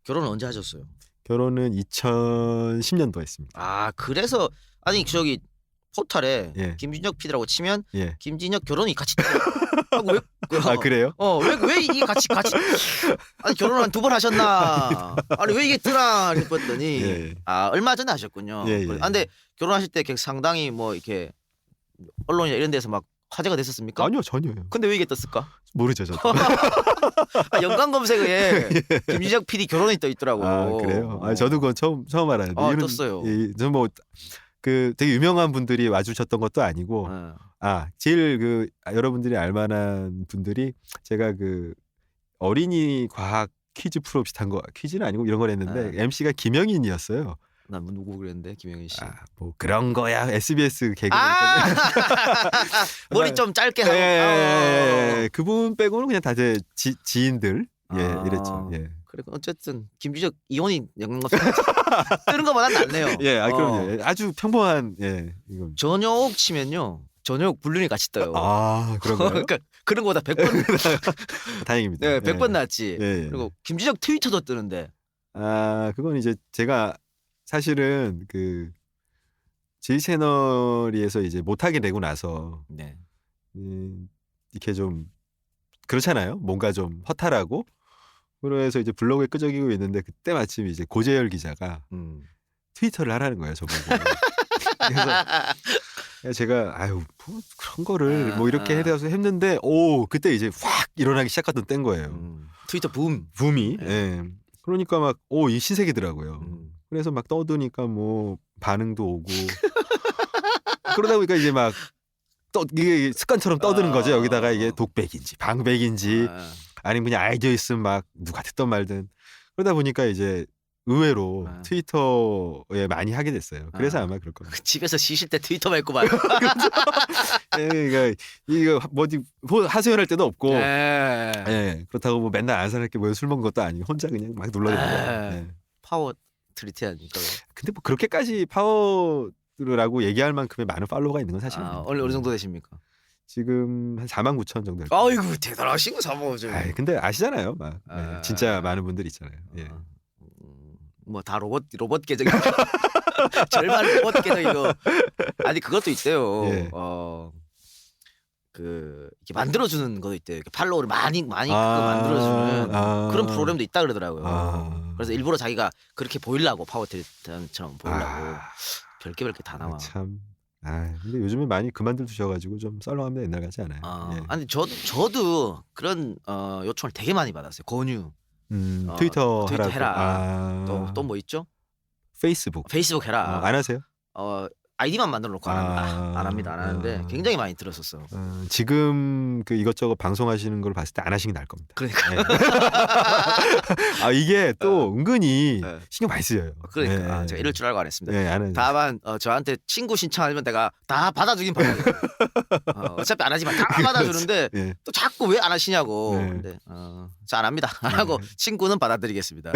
결혼은 언제 하셨어요? 결혼은 2010년도 했습니다. 그래서 아니 저기 포털에 김진혁 PD라고 치면 김진혁 결혼이 같이 왜 그래요? 왜 이게 같이 아니 결혼 한 2번 하셨나? 아니 왜 이게 뜨나 싶었더니 얼마 전에 하셨군요. 근데 결혼하실 때 상당히 뭐 이렇게 언론이나 이런 데서 막 화제가 됐었습니까? 아니요 전혀요. 근데 왜 이게 떴을까? 모르죠 저도. 연관 검색어에 김진혁 PD 결혼이 떠 있더라고. 그래요? 저도 그건 처음 알아요. 떴어요. 저 뭐 되게 유명한 분들이 와주셨던 것도 아니고 제일 여러분들이 알만한 분들이 제가 어린이 과학 퀴즈 프로 비슷한 거 퀴즈는 아니고 이런 걸 했는데 MC가 김영인이었어요. 난 누구 그랬는데 김영인 씨. 뭐 그런 거야 SBS 개그. 머리 좀 짧게 하고. 그분 빼고는 그냥 다들 지인들 이랬죠. 그리고 어쨌든 김진혁 이혼이 연관검색 뜨는 것보다 낫네요. 그럼요. 아주 평범한 이건. 전효옥 치면요. 전효옥 불륜이 같이 떠요. 그런가요? 그러니까 그런 거보다 100번 다행입니다. 네, 100번 낫지. 그리고 김진혁 트위터도 뜨는데. 그건 이제 제가 사실은 지휘 채널에서 이제 못하게 되고 나서 이렇게 좀 그렇잖아요. 뭔가 좀 허탈하고. 그래서 이제 블로그에 끄적이고 있는데 그때 마침 이제 고재열 기자가 트위터를 하라는 거예요, 저보고. 그래서 제가 뭐 그런 거를 뭐 이렇게 해서 했는데 그때 이제 확 일어나기 시작하던 때인 거예요. 트위터 붐이. 그러니까 막 이 신세계더라고요. 그래서 막 떠드니까 뭐 반응도 오고 그러다 보니까 이제 막 이게 습관처럼 떠드는 거죠. 여기다가 이게 독백인지 방백인지 아니면 그냥 아이디어 있으면 막 누가 듣던 말든 그러다 보니까 이제 의외로 트위터에 많이 하게 됐어요. 그래서 아마 그럴 겁니다. 집에서 쉬실 때 트위터만 읽고 봐요. 그러니까 이거 뭐 하소연할 때도 없고 그렇다고 뭐 맨날 안산할게 모여 술 먹은 것도 아니고 혼자 그냥 막 놀러다니고 파워 트리티 아닙니까? 근데 뭐 그렇게까지 파워라고 얘기할 만큼의 많은 팔로워가 있는 건 사실은 어느 정도 되십니까? 지금 한 49,000 정도. 아이고 대단하신 거 45,000. 근데 아시잖아요, 막 진짜 많은 분들 있잖아요. 뭐 다 로봇 계정 절반 로봇 계정이고 아니 그것도 있대요. 이렇게 만들어주는 것도 있대요. 이렇게 팔로우를 많이 만들어주는 그런 프로그램도 있다 그러더라고요. 그래서 일부러 자기가 그렇게 보이려고 파워트리처럼 보이려고 별게 다 나와. 참 근데 요즘에 많이 그만들 두셔가지고 좀 썰렁합니다. 옛날 같지 않아요. 예. 아니 저도 그런 요청을 되게 많이 받았어요. 권유. 트위터 트위터 하라고. 해라. 또 뭐 있죠? 페이스북. 페이스북 해라. 안 하세요? 아이디만 만들어 놓고 안 합니다. 안 하는데 굉장히 많이 들었었어. 지금 그 이것저것 방송하시는 걸 봤을 때 안 하시는 게 나을 겁니다. 그러니까. 이게 또 은근히 신경 많이 쓰여요. 그러니까 제가 이럴 줄 알고 안 했습니다. 안 해요. 다만 저한테 친구 신청하면 내가 다 받아주긴 받아요. 어차피 안 하지만 다 받아주는데 또 자꾸 왜 안 하시냐고. 근데 저 안 합니다. 안 하고 친구는 받아드리겠습니다.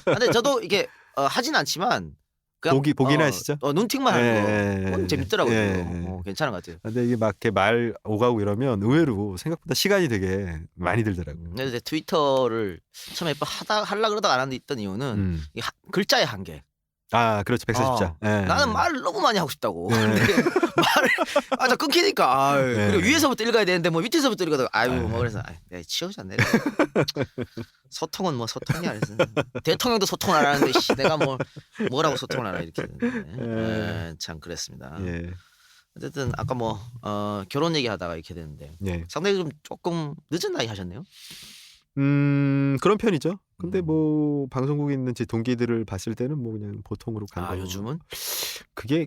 근데 저도 이게 하진 않지만 그냥 보긴 하시죠? 눈팅만 하는 거 재밌더라고요. 괜찮은 것 같아요. 근데 이게 막 이렇게 말 오가고 이러면 의외로 생각보다 시간이 되게 많이 들더라고요. 근데 트위터를 처음에 하려고 그러다가 안 했던 이유는 이 글자의 한계. 그렇죠. 140자. 나는 말을 너무 많이 하고 싶다고. 근데 말을 저 끊기니까. 그리고 위에서부터 읽어야 되는데 뭐 밑에서부터 읽어다가 뭐 그래서 내가 치우지 않네. 소통은 뭐 소통이 아니지. 대통령도 소통을 안 하는데 내가 뭐라고 소통을 하나 이렇게. 참 그랬습니다. 어쨌든 아까 뭐 결혼 얘기하다가 이렇게 됐는데 상당히 좀 조금 늦은 나이 하셨네요. 그런 편이죠. 근데 뭐 방송국에 있는 제 동기들을 봤을 때는 뭐 그냥 보통으로 간 거. 요즘은? 그게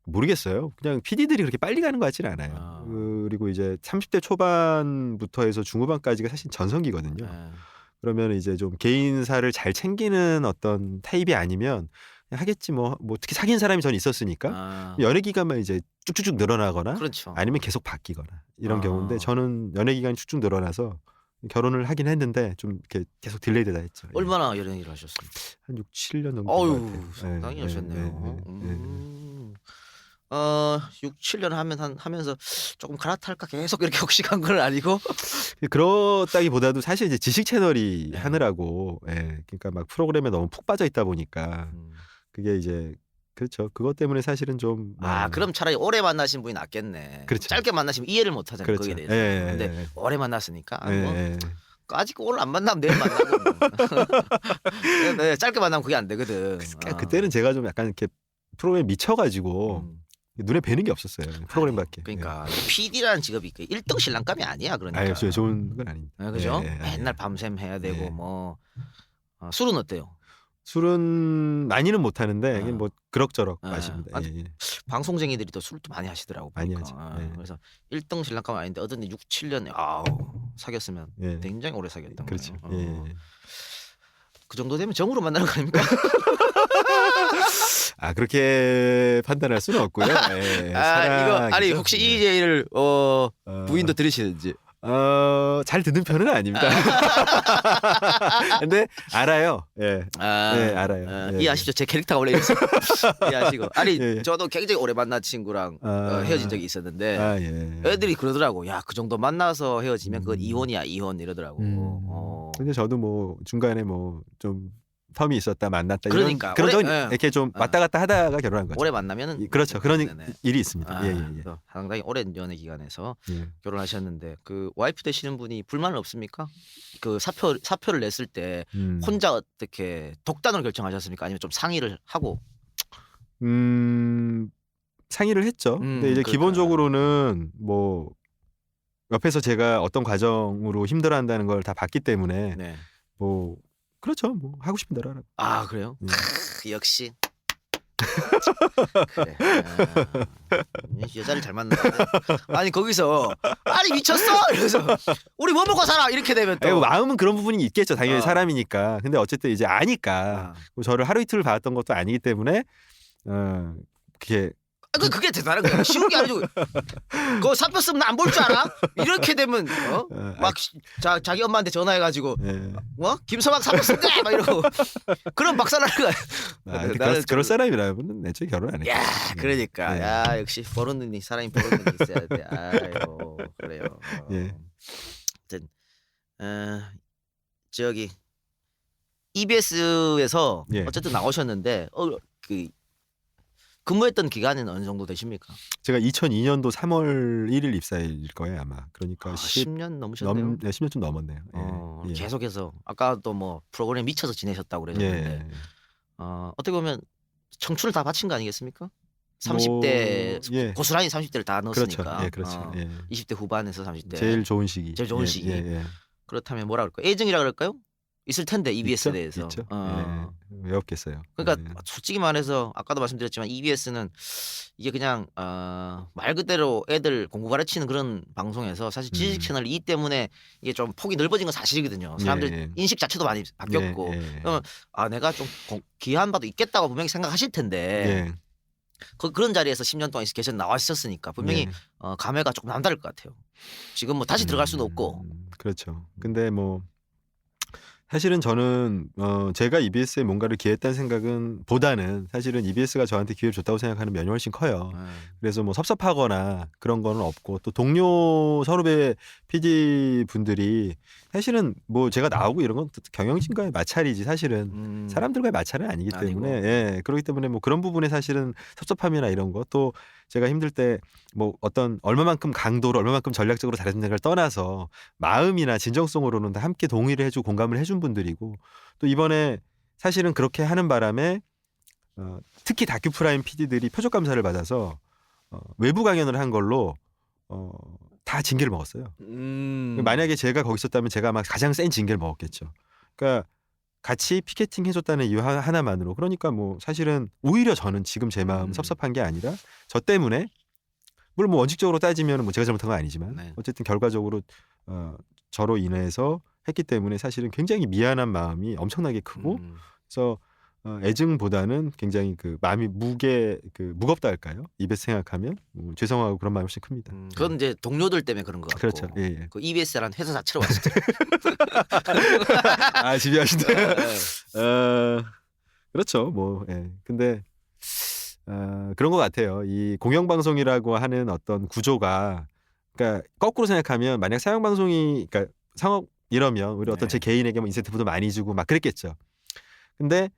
모르겠어요. 그냥 PD들이 그렇게 빨리 가는 것 같지는 않아요. 그리고 이제 30대 초반부터 해서 중후반까지가 사실 전성기거든요. 그러면 이제 좀 개인사를 잘 챙기는 어떤 타입이 아니면 그냥 하겠지 뭐 특히 사귄 사람이 전 있었으니까 연애 기간만 이제 쭉쭉쭉 늘어나거나 그렇죠. 아니면 계속 바뀌거나 이런 경우인데 저는 연애 기간이 쭉쭉 늘어나서 결혼을 하긴 했는데 좀 이렇게 계속 딜레이되다 했죠. 얼마나 연애를 하셨습니까? 한 6, 7년 정도. 상당히 하셨네요. 6, 7년 하면서 조금 갈아탈까 계속 이렇게 혹시 간 건 아니고? 그렇다기보다도 사실 이제 지식 채널이 하느라고 그러니까 막 프로그램에 너무 푹 빠져 있다 보니까 그게 이제 그렇죠. 그것 때문에 사실은 좀 그럼 차라리 오래 만나신 분이 낫겠네. 그렇죠. 짧게 만나시면 이해를 못 하잖아요. 그렇죠. 거기에 대해서. 근데 오래 만났으니까 아직 오늘 안 만나면 내일 만나고 짧게 만나면 그게 안 되거든. 그때는 제가 좀 약간 이렇게 프로그램에 미쳐가지고 눈에 뵈는 게 없었어요. 프로그램밖에. 그러니까 PD라는 직업이 1등 신랑감이 아니야. 그러니까. 좋은 건 아닙니다. 그죠? 맨날 밤샘 해야 되고 뭐 술은 어때요? 술은 많이는 못 하는데 뭐 그럭저럭 마십니다. 방송쟁이들이 또 술도 많이 하시더라고. 많이 하죠. 그래서 1등 신랑감 아닌데 어쩐지 6, 7년 사귀었으면 굉장히 오래 사귀었던 그렇죠. 거예요. 그 정도 되면 정으로 만나는 거 아닙니까? 그렇게 판단할 수는 없고요. 이거 혹시 이 얘기를 부인도 들으시는지. 잘 듣는 편은 아닙니다. 근데 알아요. 알아요. 이해하시죠? 제 캐릭터가 원래 이랬어요. 이해하시고. 저도 굉장히 오래 만난 친구랑 헤어진 적이 있었는데 애들이 그러더라고. 야, 그 정도 만나서 헤어지면 그건 이혼이야, 이혼 이러더라고. 근데 저도 뭐 중간에 뭐 좀 텀이 있었다 만났다 그러니까 그런 이렇게 좀 왔다 갔다 하다가 결혼한 거죠. 오래 만나면은 그렇죠. 그런 일이 있습니다. 상당히 오랜 연애 기간에서 결혼하셨는데 그 와이프 되시는 분이 불만은 없습니까? 그 사표를 냈을 때 혼자 어떻게 독단으로 결정하셨습니까? 아니면 좀 상의를 하고? 상의를 했죠. 근데 이제 기본적으로는 뭐 옆에서 제가 어떤 과정으로 힘들어한다는 걸 다 봤기 때문에 뭐 그렇죠. 뭐 하고 싶은 대로 하라고. 그래요? 역시. 그래. 여자를 잘 만나는데 아니 거기서 미쳤어? 이래서 우리 뭐 먹고 살아? 이렇게 되면 또 마음은 그런 부분이 있겠죠. 당연히 사람이니까. 근데 어쨌든 이제 아니까 저를 하루 이틀 봤던 것도 아니기 때문에 그게 그게 대단한 거야. 쉬운 게 아니죠. 그거 사표 쓰면 안 볼 줄 알아? 이렇게 되면 막 자기 엄마한테 전화해가지고 김서방 사표 쓴대 막 이러고 그럼 박살나는 거야. 그럴 사람이라면 애초에 결혼 안 해. 야, 그러니까 야 역시 버릇이 사람이 버릇이 있어야 돼. 아유 그래요. 하여튼 저기 EBS에서 어쨌든 나오셨는데 그 근무했던 기간은 어느 정도 되십니까? 제가 2002년도 3월 1일 입사일 거예요 아마. 그러니까 10년 넘으셨네요. 10년 좀 넘었네요. 계속해서 아까도 뭐 프로그램 미쳐서 지내셨다고 그러셨는데 어떻게 보면 청춘을 다 바친 거 아니겠습니까? 30대 예. 고스란히 30대를 다 넣었으니까. 그렇죠. 예, 그렇죠. 어, 예. 20대 후반에서 30대. 제일 좋은 시기. 제일 좋은 예, 시기. 예, 예. 그렇다면 뭐라 그럴까요? 애증이라 그럴까요? 있을 텐데 EBS에 있죠? 대해서. 있죠. 어. 예. 왜 없겠어요. 그러니까 예. 솔직히 말해서 아까도 말씀드렸지만 EBS는 이게 그냥 말 그대로 애들 공부 가르치는 그런 방송에서 사실 지식 채널이 때문에 이게 좀 폭이 넓어진 건 사실이거든요. 사람들 예, 예. 인식 자체도 많이 바뀌었고 예, 예. 그러면 내가 좀 귀한 바도 있겠다고 분명히 생각하실 텐데 예. 그런 자리에서 10년 동안 계속 나와 있었으니까 분명히 예. 감회가 조금 남다를 것 같아요. 지금 뭐 다시 들어갈 수는 없고. 그렇죠. 근데 뭐 사실은 저는 제가 EBS에 뭔가를 기했다는 생각은 보다는 사실은 EBS가 저한테 기회를 줬다고 생각하는 면이 훨씬 커요. 그래서 뭐 섭섭하거나 그런 거는 없고 또 동료 선후배 PD 분들이 사실은 뭐 제가 나오고 이런 건 경영진과의 마찰이지 사실은 사람들과의 마찰은 아니기 때문에 예, 그렇기 때문에 뭐 그런 부분에 사실은 섭섭함이나 이런 거 또 제가 힘들 때 뭐 어떤 얼마만큼 강도로 얼마만큼 전략적으로 잘했는가를 떠나서 마음이나 진정성으로는 다 함께 동의를 해주고 공감을 해준 분들이고 또 이번에 사실은 그렇게 하는 바람에 특히 다큐프라임 PD들이 표적 감사를 받아서 외부 강연을 한 걸로 다 징계를 먹었어요. 만약에 제가 거기 있었다면 제가 아마 가장 센 징계를 먹었겠죠. 그러니까 같이 피켓팅 해줬다는 이유 하나만으로 그러니까 뭐 사실은 오히려 저는 지금 제 마음 섭섭한 게 아니라 저 때문에 물론 뭐 원칙적으로 따지면 뭐 제가 잘못한 건 아니지만 네. 어쨌든 결과적으로 저로 인해서 했기 때문에 사실은 굉장히 미안한 마음이 엄청나게 크고 그래서 애증보다는 굉장히 그 마음이 무겁다 할까요? EBS 생각하면 죄송하고 그런 마음이 훨씬 큽니다. 그건 이제 동료들 때문에 그런 것 같고. 그렇죠. 예, 예. 그 EBS라는 회사 자체로 왔을 때. 아 지비하신다. 그렇죠. 뭐 예. 근데 그런 것 같아요. 이 공영방송이라고 하는 어떤 구조가 그러니까 거꾸로 생각하면 만약 사용방송이 그러니까 상업 이러면 우리 어떤 제 개인에게 뭐 인센티브도 많이 주고 막 그랬겠죠. 근데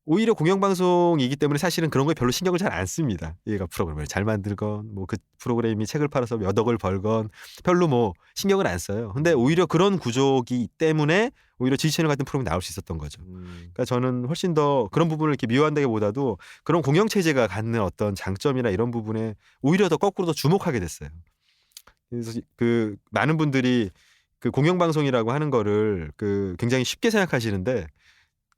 오히려 공영방송이기 때문에 사실은 그런 거에 별로 신경을 잘 안 씁니다. 얘가 프로그램을 잘 만들건 뭐 그 프로그램이 책을 팔아서 몇 억을 벌건 별로 뭐 신경을 안 써요. 근데 오히려 그런 구조이기 때문에 오히려 지지채널 같은 프로그램이 나올 수 있었던 거죠. 그러니까 저는 훨씬 더 그런 부분을 이렇게 미워한다기보다도 그런 공영체제가 갖는 어떤 장점이나 이런 부분에 오히려 더 거꾸로 더 주목하게 됐어요. 그래서 그 많은 분들이 그 공영방송이라고 하는 거를 그 굉장히 쉽게 생각하시는데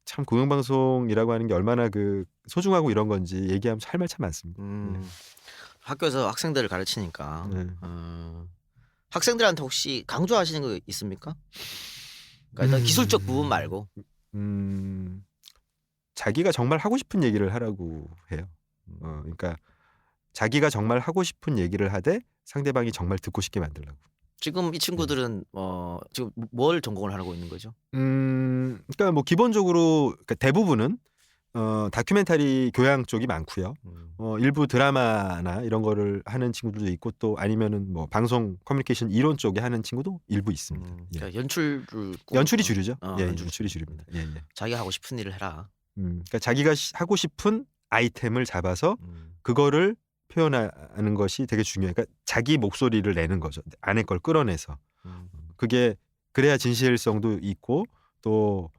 참 공영방송이라고 하는 게 얼마나 그 소중하고 이런 건지 얘기하면 할 말 참 많습니다. 학교에서 학생들을 가르치니까 네. 학생들한테 혹시 강조하시는 거 있습니까? 그러니까 일단 기술적 부분 말고 자기가 정말 하고 싶은 얘기를 하라고 해요. 그러니까 자기가 정말 하고 싶은 얘기를 하되 상대방이 정말 듣고 싶게 만들라고. 지금 이 친구들은 지금 뭘 전공을 하고 있는 거죠? 그러니까 뭐 기본적으로 그러니까 대부분은 다큐멘터리 교양 쪽이 많고요. 일부 드라마나 이런 거를 하는 친구들도 있고 또 아니면은 뭐 방송 커뮤니케이션 이론 쪽에 하는 친구도 일부 있습니다. 예. 그러니까 연출이 주류죠. 예, 연출. 연출이 주류입니다. 예, 예. 자기가 하고 싶은 일을 해라. 그러니까 자기가 하고 싶은 아이템을 잡아서 그거를 표현하는 것이 되게 중요해요. 그러니까 자기 목소리를 내는 거죠. 안에 걸 끌어내서. 그게 그래야 진실성도 있고 또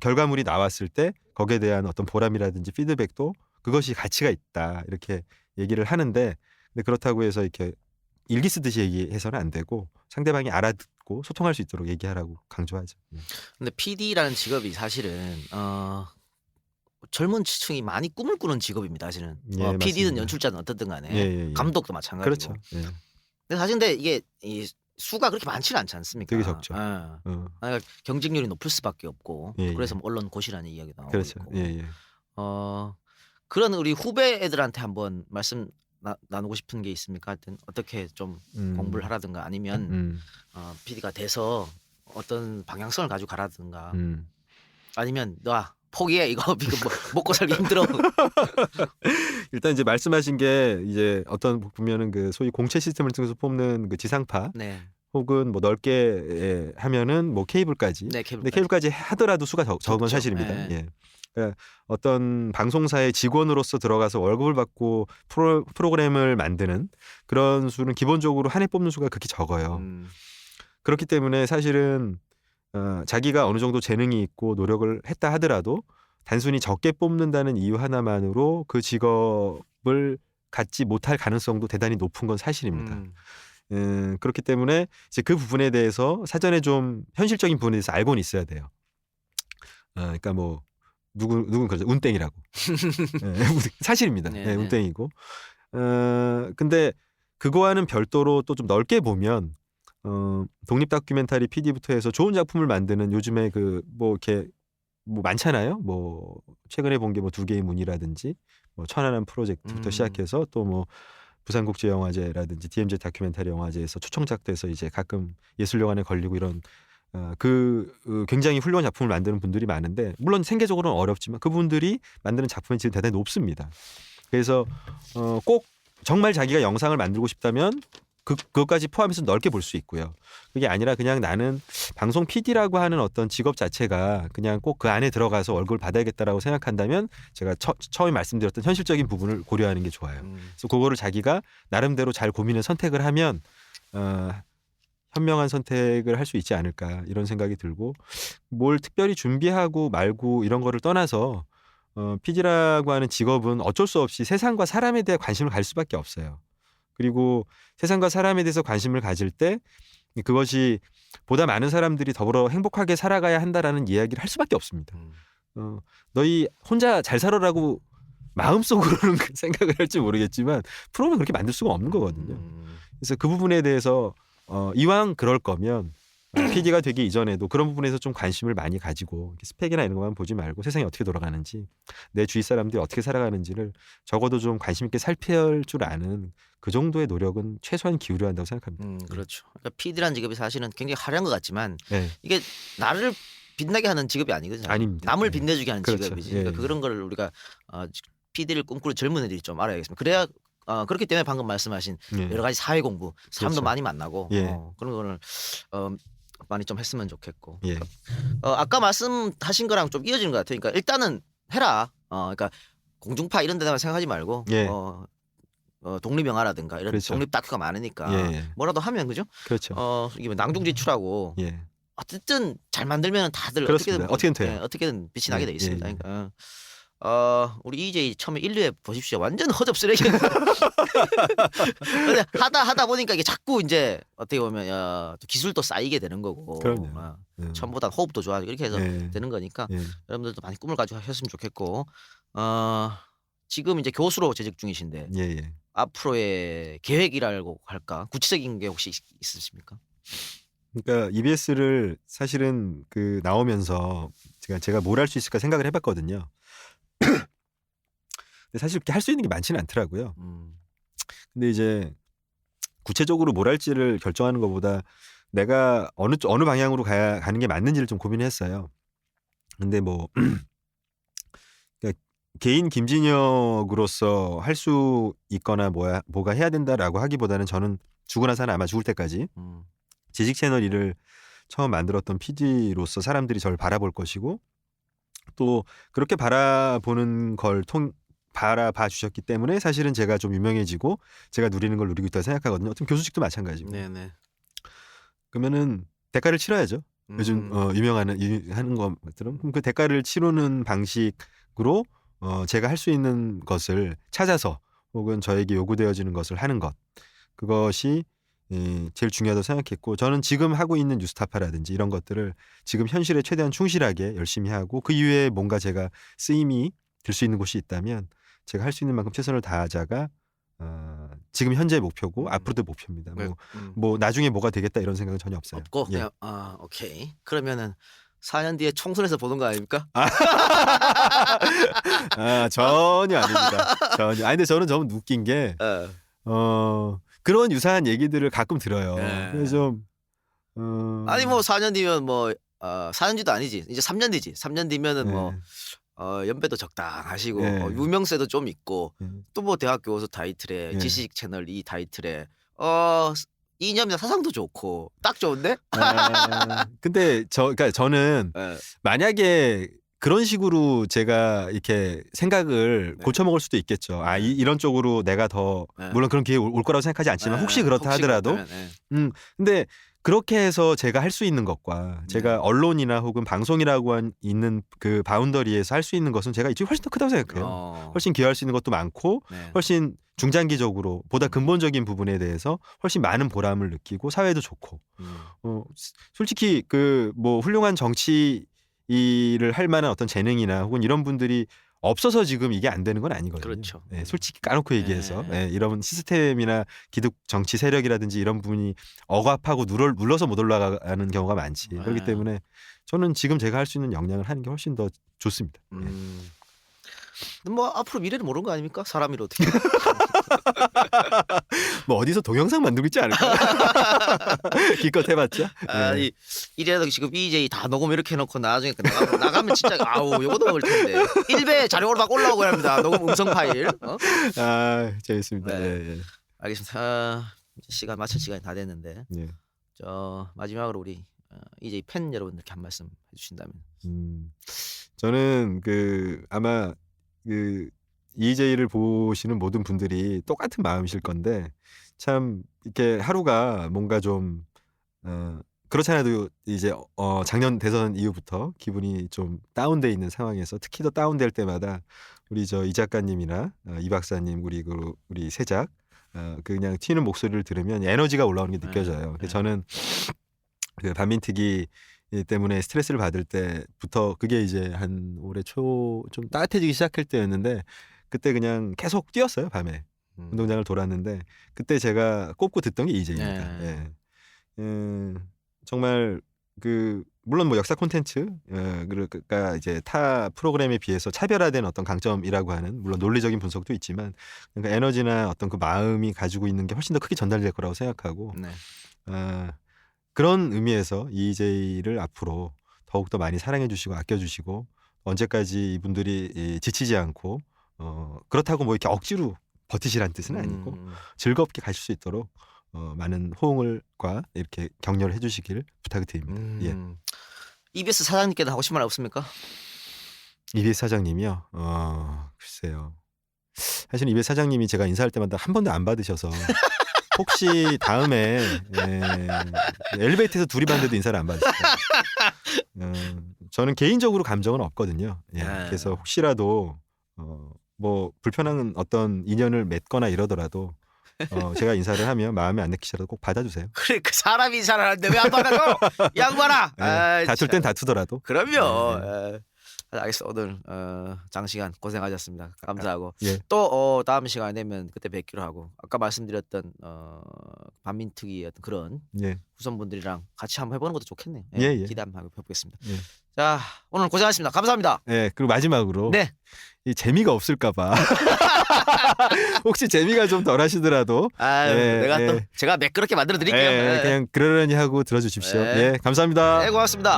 결과물이 나왔을 때 거기에 대한 어떤 보람이라든지 피드백도 그것이 가치가 있다 이렇게 얘기를 하는데 근데 그렇다고 해서 이렇게 일기 쓰듯이 얘기해서는 안 되고 상대방이 알아듣고 소통할 수 있도록 얘기하라고 강조하죠. 근데 PD라는 직업이 사실은 젊은 층이 많이 꿈을 꾸는 직업입니다. 사실은 예, PD든 맞습니다. 연출자든 어떻든 간에 예. 감독도 마찬가지고. 그렇죠. 예. 근데 사실 이게 이 수가 그렇게 많지는 않지 않습니까? 되게 적죠. 그러니까 경쟁률이 높을 수밖에 없고 예, 그래서 뭐 언론 고시라는 이야기도 나오고 그렇죠. 있고. 예. 그런 우리 후배 애들한테 한번 말씀 나누고 싶은 게 있습니까? 하여튼 어떻게 좀 공부를 하라든가 아니면 PD가 돼서 어떤 방향성을 가지고 가라든가 아니면 너 포기해 이거 먹고 살기 힘들어. 일단 이제 말씀하신 게 이제 어떤 보면은 그 소위 공채 시스템을 통해서 뽑는 그 지상파 네. 혹은 뭐 넓게 하면은 뭐 케이블까지. 네, 근데 케이블까지 하더라도 수가 적은 건 사실입니다. 네. 예. 그러니까 어떤 방송사의 직원으로서 들어가서 월급을 받고 프로그램을 만드는 그런 수는 기본적으로 한 해 뽑는 수가 그렇게 적어요. 그렇기 때문에 사실은 자기가 어느 정도 재능이 있고 노력을 했다 하더라도 단순히 적게 뽑는다는 이유 하나만으로 그 직업을 갖지 못할 가능성도 대단히 높은 건 사실입니다. 음. 그렇기 때문에 이제 그 부분에 대해서 사전에 좀 현실적인 부분에 대해서 알고는 있어야 돼요. 그러니까 뭐 누군 그러죠. 운땡이라고. 사실입니다. 네, 네, 네. 운땡이고. 근데 그거와는 별도로 또 좀 넓게 보면 독립 다큐멘터리 PD부터 해서 좋은 작품을 만드는 요즘에 그 뭐 이렇게 뭐 많잖아요. 뭐 최근에 본 게 뭐 2개의 문이라든지 뭐 천안함 프로젝트부터 시작해서 또 뭐 부산국제영화제라든지 DMZ 다큐멘터리 영화제에서 초청작돼서 이제 가끔 예술영화에 걸리고 이런 굉장히 훌륭한 작품을 만드는 분들이 많은데 물론 생계적으로는 어렵지만 그분들이 만드는 작품의 질은 대단히 높습니다. 그래서 꼭 정말 자기가 영상을 만들고 싶다면 그것까지 포함해서 넓게 볼 수 있고요. 그게 아니라 그냥 나는 방송 PD라고 하는 어떤 직업 자체가 그냥 꼭 그 안에 들어가서 월급을 받아야겠다라고 생각한다면 제가 처음에 말씀드렸던 현실적인 부분을 고려하는 게 좋아요. 그래서 그거를 자기가 나름대로 잘 고민을 선택을 하면 현명한 선택을 할 수 있지 않을까 이런 생각이 들고 뭘 특별히 준비하고 말고 이런 거를 떠나서 PD라고 하는 직업은 어쩔 수 없이 세상과 사람에 대해 관심을 가질 수밖에 없어요. 그리고 세상과 사람에 대해서 관심을 가질 때 그것이 보다 많은 사람들이 더불어 행복하게 살아가야 한다라는 이야기를 할 수밖에 없습니다. 너희 혼자 잘 살아라고 마음속으로는 생각을 할지 모르겠지만 프로그램을 그렇게 만들 수가 없는 거거든요. 그래서 그 부분에 대해서 이왕 그럴 거면 PD가 되기 이전에도 그런 부분에서 좀 관심을 많이 가지고 스펙이나 이런 것만 보지 말고 세상이 어떻게 돌아가는지 내 주위 사람들이 어떻게 살아가는지를 적어도 좀 관심 있게 살필 줄 아는 그 정도의 노력은 최소한 기울여야 한다고 생각합니다. 그렇죠. 그러니까 PD라는 직업이 사실은 굉장히 화려한 것 같지만 네. 이게 나를 빛나게 하는 직업이 아니거든요. 아닙니다. 남을 네. 빛내주게 하는 그렇죠. 직업이지. 예. 그러니까 그런 걸 우리가 PD를 꿈꾸는 젊은 애들이 좀 알아야겠습니다. 그래야 그렇기 때문에 방금 말씀하신 예. 여러 가지 사회 공부, 사람도 그렇죠. 많이 만나고 예. 그런 거를 많이 좀 했으면 좋겠고. 예. 아까 말씀하신 거랑 좀 이어지는 것 같아요. 그러니까 일단은 해라. 그러니까 공중파 이런 데다만 생각하지 말고 예. 독립 영화라든가 이런 그렇죠. 독립 다큐가 많으니까 예. 뭐라도 하면 그죠? 그렇죠. 이게 뭐 낭중지출하고 예. 어쨌든 잘 만들면 다들 그렇습니다. 어떻게든 돼요. 어떻게든 빛이 나게 돼 예, 있습니다. 예, 예. 그러니까 우리 EJ 처음에 1, 2회 보십시오. 완전 허접 쓰레기. 근데 하다 보니까 이게 자꾸 이제 어떻게 보면 또 기술도 쌓이게 되는 거고. 그럼요. 처음보다 호흡도 좋아지고 이렇게 해서 예. 되는 거니까 예. 여러분들도 많이 꿈을 가지고 하셨으면 좋겠고. 지금 이제 교수로 재직 중이신데 예, 예. 앞으로의 계획이라고 할까? 구체적인 게 혹시 있으십니까? 그러니까 EBS를 사실은 그 나오면서 제가 뭘 할 수 있을까 생각을 해봤거든요. 근데 사실 그렇게 할 수 있는 게 많지는 않더라고요. 근데 이제 구체적으로 뭘 할지를 결정하는 것보다 내가 어느 방향으로 가는 게 맞는지를 좀 고민했어요. 근데 뭐 그러니까 개인 김진혁으로서 할 수 있거나 뭐가 해야 된다라고 하기보다는 저는 죽고 나서는 아마 죽을 때까지 재직 채널 일을 처음 만들었던 PD로서 사람들이 저를 바라볼 것이고 또 그렇게 바라보는 걸 바라봐 주셨기 때문에 사실은 제가 좀 유명해지고 제가 누리는 걸 누리고 있다고 생각하거든요. 어떤 교수직도 마찬가지고. 네네. 그러면은 대가를 치러야죠. 요즘 하는 것들은 그럼 그 대가를 치르는 방식으로 제가 할 수 있는 것을 찾아서 혹은 저에게 요구되어지는 것을 하는 것 그것이 제일 중요하다고 생각했고 저는 지금 하고 있는 뉴스타파라든지 이런 것들을 지금 현실에 최대한 충실하게 열심히 하고 그 이후에 뭔가 제가 쓰임이 될 수 있는 곳이 있다면 제가 할 수 있는 만큼 최선을 다하자가 지금 현재의 목표고 앞으로도 목표입니다. 뭐 나중에 뭐가 되겠다 이런 생각은 전혀 없어요. 없고 예. 그냥 오케이. 그러면은 4년 뒤에 총선에서 보는 거 아닙니까? 전혀 아닙니다. 전혀. 근데 저는 좀 웃긴 게 그런 유사한 얘기들을 가끔 들어요. 그래서 좀 아니 뭐 4년 뒤면 뭐 4년 뒤도 아니지. 이제 3년 뒤지. 3년 뒤면은 뭐 연배도 적당하시고 네. 유명세도 좀 있고 또 뭐 대학 교수 타이틀에 네. 지식 채널 이 타이틀에 이념이나 사상도 좋고 딱 좋은데? 근데 그러니까 저는 만약에 그런 식으로 제가 이렇게 생각을 고쳐먹을 수도 있겠죠. 이런 쪽으로 내가 더 물론 그런 기회 올 거라고 생각하지 않지만 혹시 그렇다 하더라도 근데 그렇게 해서 제가 할 수 있는 것과 제가 언론이나 혹은 방송이라고 있는 그 바운더리에서 할 수 있는 것은 제가 이쪽이 훨씬 더 크다고 생각해요. 훨씬 기여할 수 있는 것도 많고 네. 훨씬 중장기적으로 보다 근본적인 부분에 대해서 훨씬 많은 보람을 느끼고 사회도 좋고 솔직히 그 뭐 훌륭한 정치 일을 할 만한 어떤 재능이나 혹은 이런 분들이 없어서 지금 이게 안 되는 건 아니거든요. 그렇죠. 네, 솔직히 까놓고 얘기해서 이런 시스템이나 기득 정치 세력이라든지 이런 부분이 억압하고 눌러서 못 올라가는 경우가 많지. 그렇기 때문에 저는 지금 제가 할 수 있는 역량을 하는 게 훨씬 더 좋습니다. 뭐 앞으로 미래를 모르는 거 아닙니까? 사람이라 어떻게? 뭐 어디서 동영상 만들고 있지 않을까? 기껏 해봤자. 아니 이래도 지금 EJ 다 녹음 이렇게 해놓고 나중에 나가면 진짜 아우 요거도 먹을 텐데 1배 자료로 막 올라오고 합니다. 녹음 음성 파일. 아 재밌습니다. 네. 알겠습니다. 시간 마칠 시간이 다 됐는데 예. 저 마지막으로 우리 EJ 팬 여러분들께 한 말씀 해주신다면. 저는 그 아마 그 EJ를 보시는 모든 분들이 똑같은 마음이실 건데 참 이렇게 하루가 뭔가 좀 그렇잖아도 이제 작년 대선 이후부터 기분이 좀 다운돼 있는 상황에서 특히 더 다운될 때마다 우리 저 이 작가님이나 이 박사님 우리 세작 그냥 튀는 목소리를 들으면 에너지가 올라오는 게 느껴져요. 그래서 저는 그 반민특위 때문에 스트레스를 받을 때부터 그게 이제 한 올해 초 좀 따뜻해지기 시작할 때였는데 그때 그냥 계속 뛰었어요 밤에 운동장을 돌았는데 그때 제가 꼽고 듣던 게 EJ입니다. 정말 그 물론 뭐 역사 콘텐츠 그러니까 이제 타 프로그램에 비해서 차별화된 어떤 강점이라고 하는 물론 논리적인 분석도 있지만 그러니까 에너지나 어떤 그 마음이 가지고 있는 게 훨씬 더 크게 전달될 거라고 생각하고 그런 의미에서 EJ를 앞으로 더욱더 많이 사랑해 주시고 아껴 주시고 언제까지 이분들이 지치지 않고 그렇다고 뭐 이렇게 억지로 버티시라는 뜻은 아니고 즐겁게 가실 수 있도록 많은 호응과 이렇게 격려를 해주시길 부탁드립니다. 예. EBS 사장님께도 하고 싶은 말 없습니까? EBS 사장님이요. 글쎄요. 사실 EBS 사장님이 제가 인사할 때마다 한 번도 안 받으셔서 혹시 다음에 엘리베이터에서 둘이 봤는데도 인사를 안 받으실까요? 저는 개인적으로 감정은 없거든요. 그래서 혹시라도 뭐 불편한 어떤 인연을 맺거나 이러더라도 제가 인사를 하면 마음에 안 내키시라도 꼭 받아주세요. 그래 그 사람이 인사를 하는데 왜 안 받아줘? 양반아. 다툴 땐 다투더라도. 그럼요. 알겠어. 오늘 장시간 고생하셨습니다. 감사하고 예. 또 다음 시간에 되면 그때 뵙기로 하고 아까 말씀드렸던 반민특위 어떤 그런 후손분들이랑 같이 한번 해보는 것도 좋겠네요. 기대 한번 해보겠습니다. 자 오늘 고생하셨습니다. 감사합니다. 그리고 마지막으로 이 재미가 없을까봐 혹시 재미가 좀 덜하시더라도 내가 또 제가 매끄럽게 만들어 드릴게요. 그냥 그러려니 하고 들어주십시오. 감사합니다. 고맙습니다.